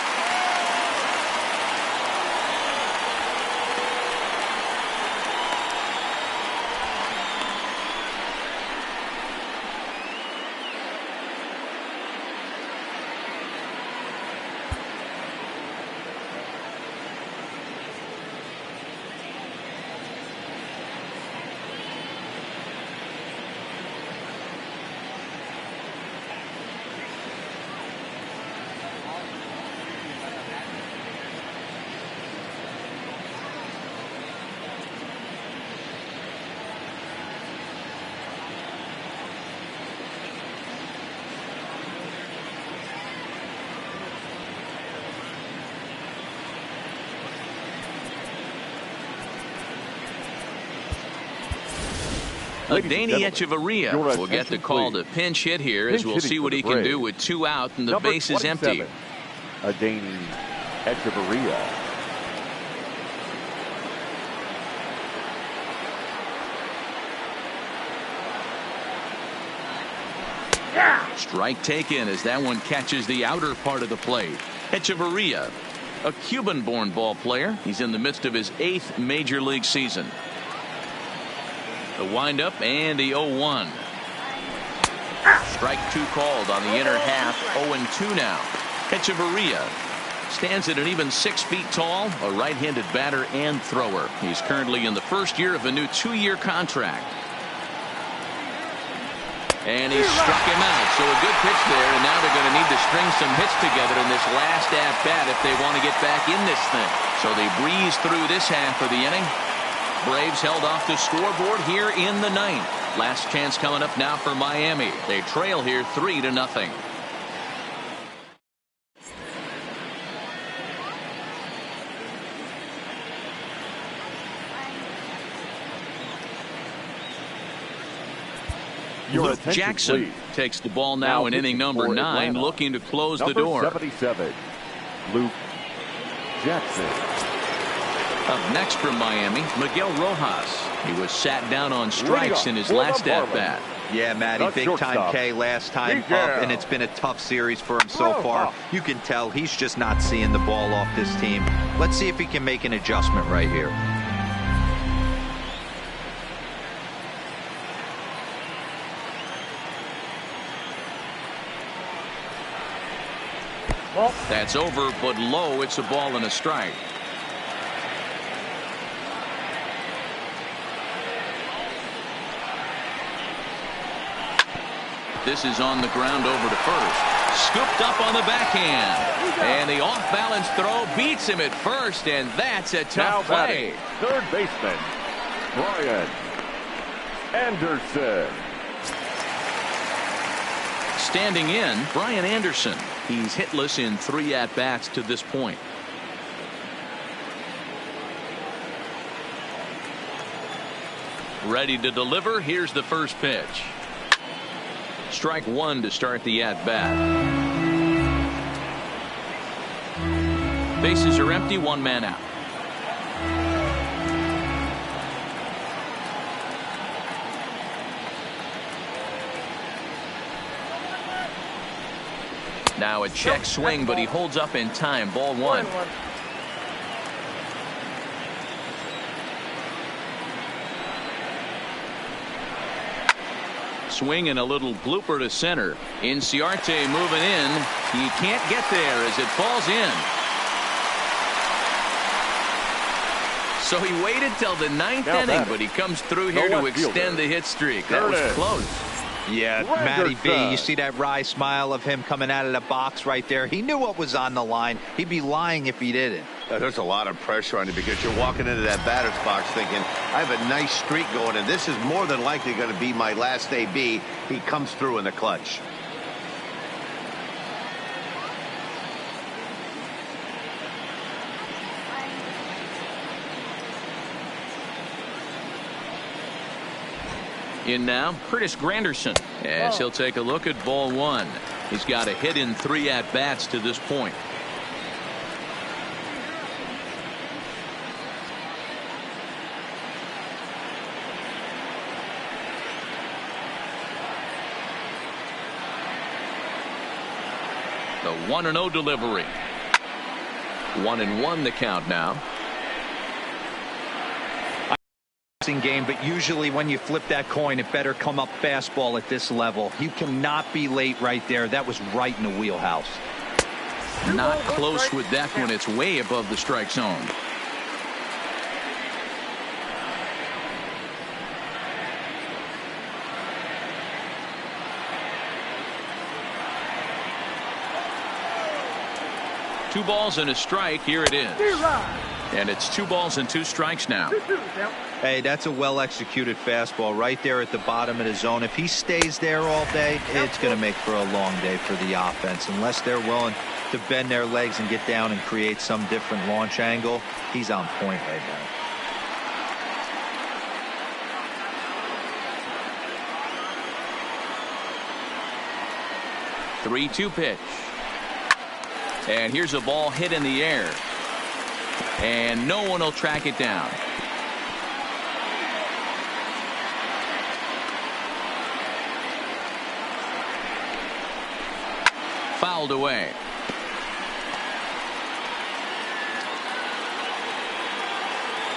Danny Echeverria will get the call to pinch hit here, as we'll see what he can do with 2 out and the base is empty. Danny Echeverria. Strike taken as that one catches the outer part of the plate. Echeverria, a Cuban-born ball player. He's in the midst of his 8th major league season. The windup and the 0-1. Strike 2 called on the inner half. 0-2 now. Echeverria stands at an even 6 feet tall, a right-handed batter and thrower. He's currently in the first year of a new 2-year contract. And he struck him out. So a good pitch there, and now they're going to need to string some hits together in this last at-bat if they want to get back in this thing. So they breeze through this half of the inning. Braves held off the scoreboard here in the 9th. Last chance coming up now for Miami. They trail here 3-0. Luke Jackson takes the ball now in inning number 9, looking to close the door. 77, Luke Jackson. Up next from Miami, Miguel Rojas. He was sat down on strikes in his last at-bat. Yeah, Matty, big time K last time up, and it's been a tough series for him so far. You can tell he's just not seeing the ball off this team. Let's see if he can make an adjustment right here. That's over, but low. It's a ball and a strike. This is on the ground over to first. Scooped up on the backhand. And the off-balance throw beats him at first, and that's a tough play. Third baseman, Brian Anderson. Standing in, Brian Anderson. He's hitless in 3 at-bats to this point. Ready to deliver. Here's the first pitch. Strike 1 to start the at-bat. Bases are empty, 1 man out. Now a check swing, but he holds up in time. Ball 1. Swing and a little blooper to center. Inciarte moving in. He can't get there as it falls in. So he waited till the 9th inning, but he comes through here to extend the hit streak. That was close. Yeah, Matty B, you see that wry smile of him coming out of the box right there. He knew what was on the line. He'd be lying if he didn't. There's a lot of pressure on you because you're walking into that batter's box thinking, I have a nice streak going, and this is more than likely going to be my last AB. He comes through in the clutch. In now, Curtis Granderson, as he'll take a look at ball 1. He's got a hit in 3 at-bats to this point. The 1-0 delivery. 1-1 the count now. Game, but usually when you flip that coin, it better come up fastball at this level. You cannot be late right there. That was right in the wheelhouse. Not close with that one. It's way above the strike zone. Two balls and a strike. Here it is. And it's 2 balls and 2 strikes now. Hey, that's a well-executed fastball right there at the bottom of the zone. If he stays there all day, it's going to make for a long day for the offense. Unless they're willing to bend their legs and get down and create some different launch angle, he's on point right now. The 3-2 pitch. And here's a ball hit in the air. And no one will track it down. Fouled away.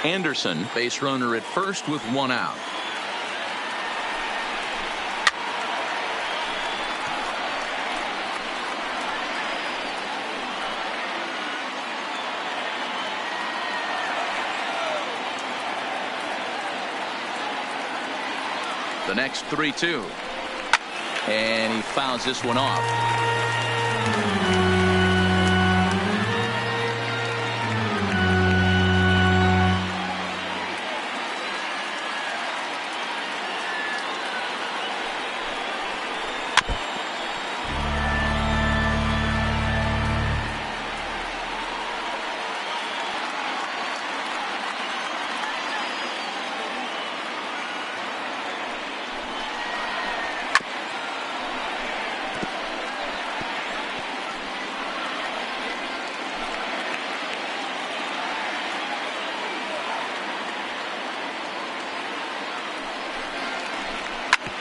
Anderson, base runner at first with 1 out. The next 3-2. And he fouls this one off.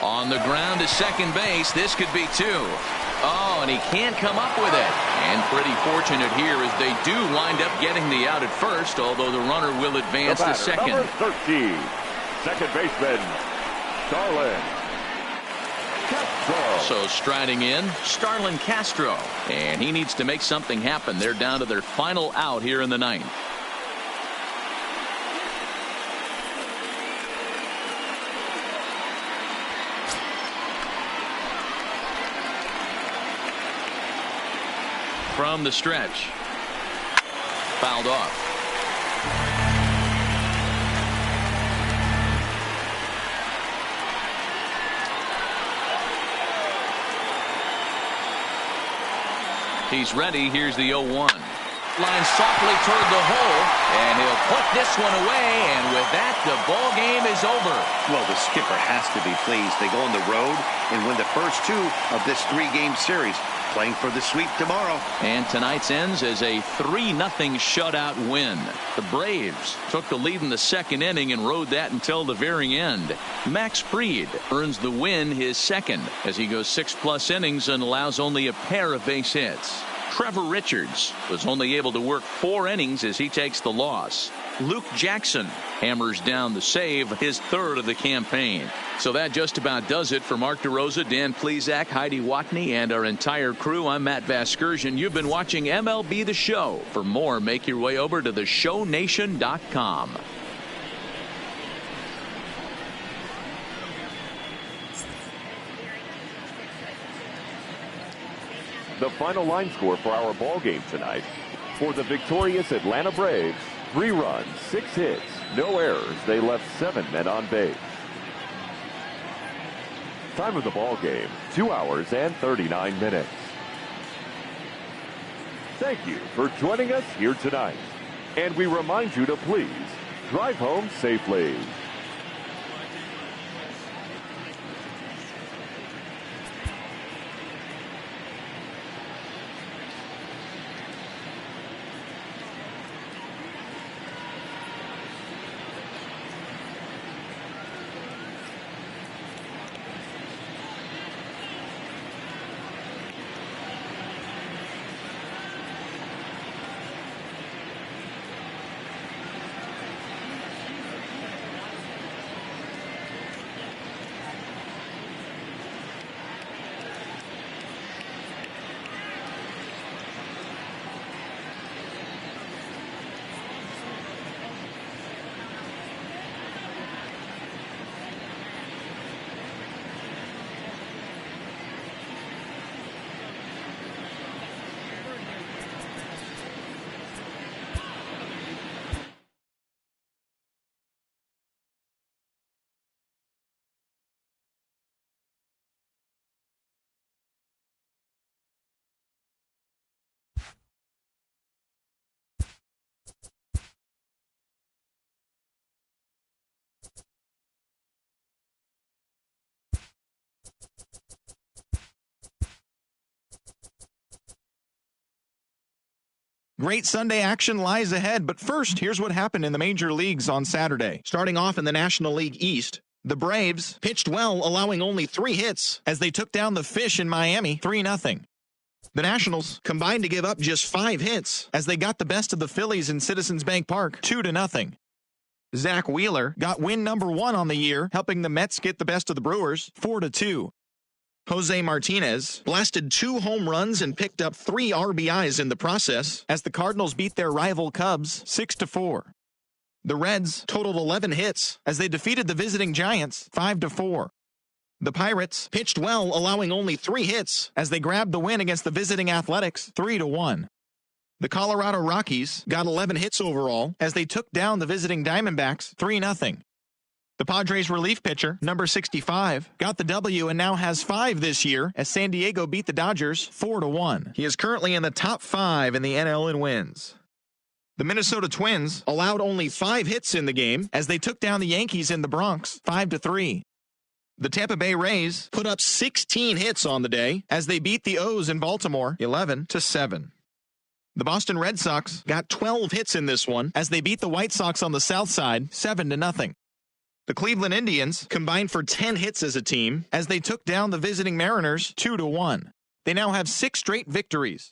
On the ground to second base. This could be 2. Oh, and he can't come up with it. And pretty fortunate here as they do wind up getting the out at first, although the runner will advance to second. Number 13, second baseman, Starlin Castro. So striding in, Starlin Castro. And he needs to make something happen. They're down to their final out here in the 9th. From the stretch. Fouled off. He's ready. Here's the 0-1. Line softly toward the hole, and he'll put this one away, and with that, the ball game is over. Well, the skipper has to be pleased. They go on the road and win the first 2 of this 3-game series. playing for the sweep tomorrow. And tonight's ends as a 3-0 shutout win. The Braves took the lead in the second inning and rode that until the very end. Max Fried earns the win, his second, as he goes 6+ innings and allows only a pair of base hits. Trevor Richards was only able to work 4 innings as he takes the loss. Luke Jackson hammers down the save, his third of the campaign. So that just about does it for Mark DeRosa, Dan Plesac, Heidi Watney, and our entire crew. I'm Matt Vasgersian. You've been watching MLB The Show. For more, make your way over to theshownation.com. The final line score for our ball game tonight. For the victorious Atlanta Braves, 3 runs, 6 hits, no errors. They left 7 men on base. Time of the ball game, 2 hours and 39 minutes. Thank you for joining us here tonight. And we remind you to please drive home safely. Great Sunday action lies ahead, but first, here's what happened in the major leagues on Saturday. Starting off in the National League East, the Braves pitched well, allowing only 3 hits as they took down the Fish in Miami 3-0. The Nationals combined to give up just 5 hits as they got the best of the Phillies in Citizens Bank Park 2-0. Zach Wheeler got win number 1 on the year, helping the Mets get the best of the Brewers 4-2. Jose Martinez blasted 2 home runs and picked up 3 RBIs in the process as the Cardinals beat their rival Cubs 6-4. The Reds totaled 11 hits as they defeated the visiting Giants 5-4. The Pirates pitched well, allowing only 3 hits as they grabbed the win against the visiting Athletics 3-1. The Colorado Rockies got 11 hits overall as they took down the visiting Diamondbacks 3-0. The Padres relief pitcher, number 65, got the W and now has 5 this year as San Diego beat the Dodgers 4-1. He is currently in the top 5 in the NL in wins. The Minnesota Twins allowed only 5 hits in the game as they took down the Yankees in the Bronx 5-3. The Tampa Bay Rays put up 16 hits on the day as they beat the O's in Baltimore 11-7. The Boston Red Sox got 12 hits in this one as they beat the White Sox on the South Side 7-0. The Cleveland Indians combined for 10 hits as a team as they took down the visiting Mariners 2-1. They now have 6 straight victories.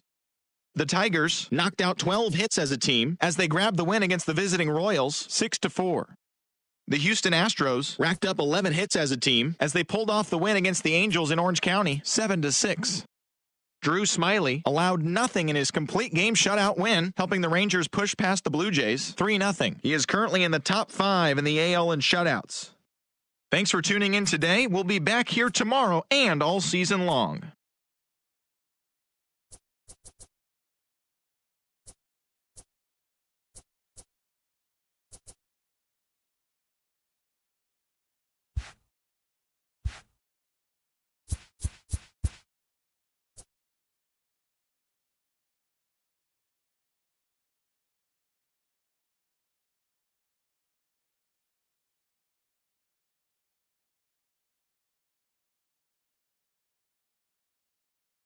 The Tigers knocked out 12 hits as a team as they grabbed the win against the visiting Royals 6-4. The Houston Astros racked up 11 hits as a team as they pulled off the win against the Angels in Orange County 7-6. Drew Smyly allowed nothing in his complete game shutout win, helping the Rangers push past the Blue Jays 3-0. He is currently in the top 5 in the AL in shutouts. Thanks for tuning in today. We'll be back here tomorrow and all season long.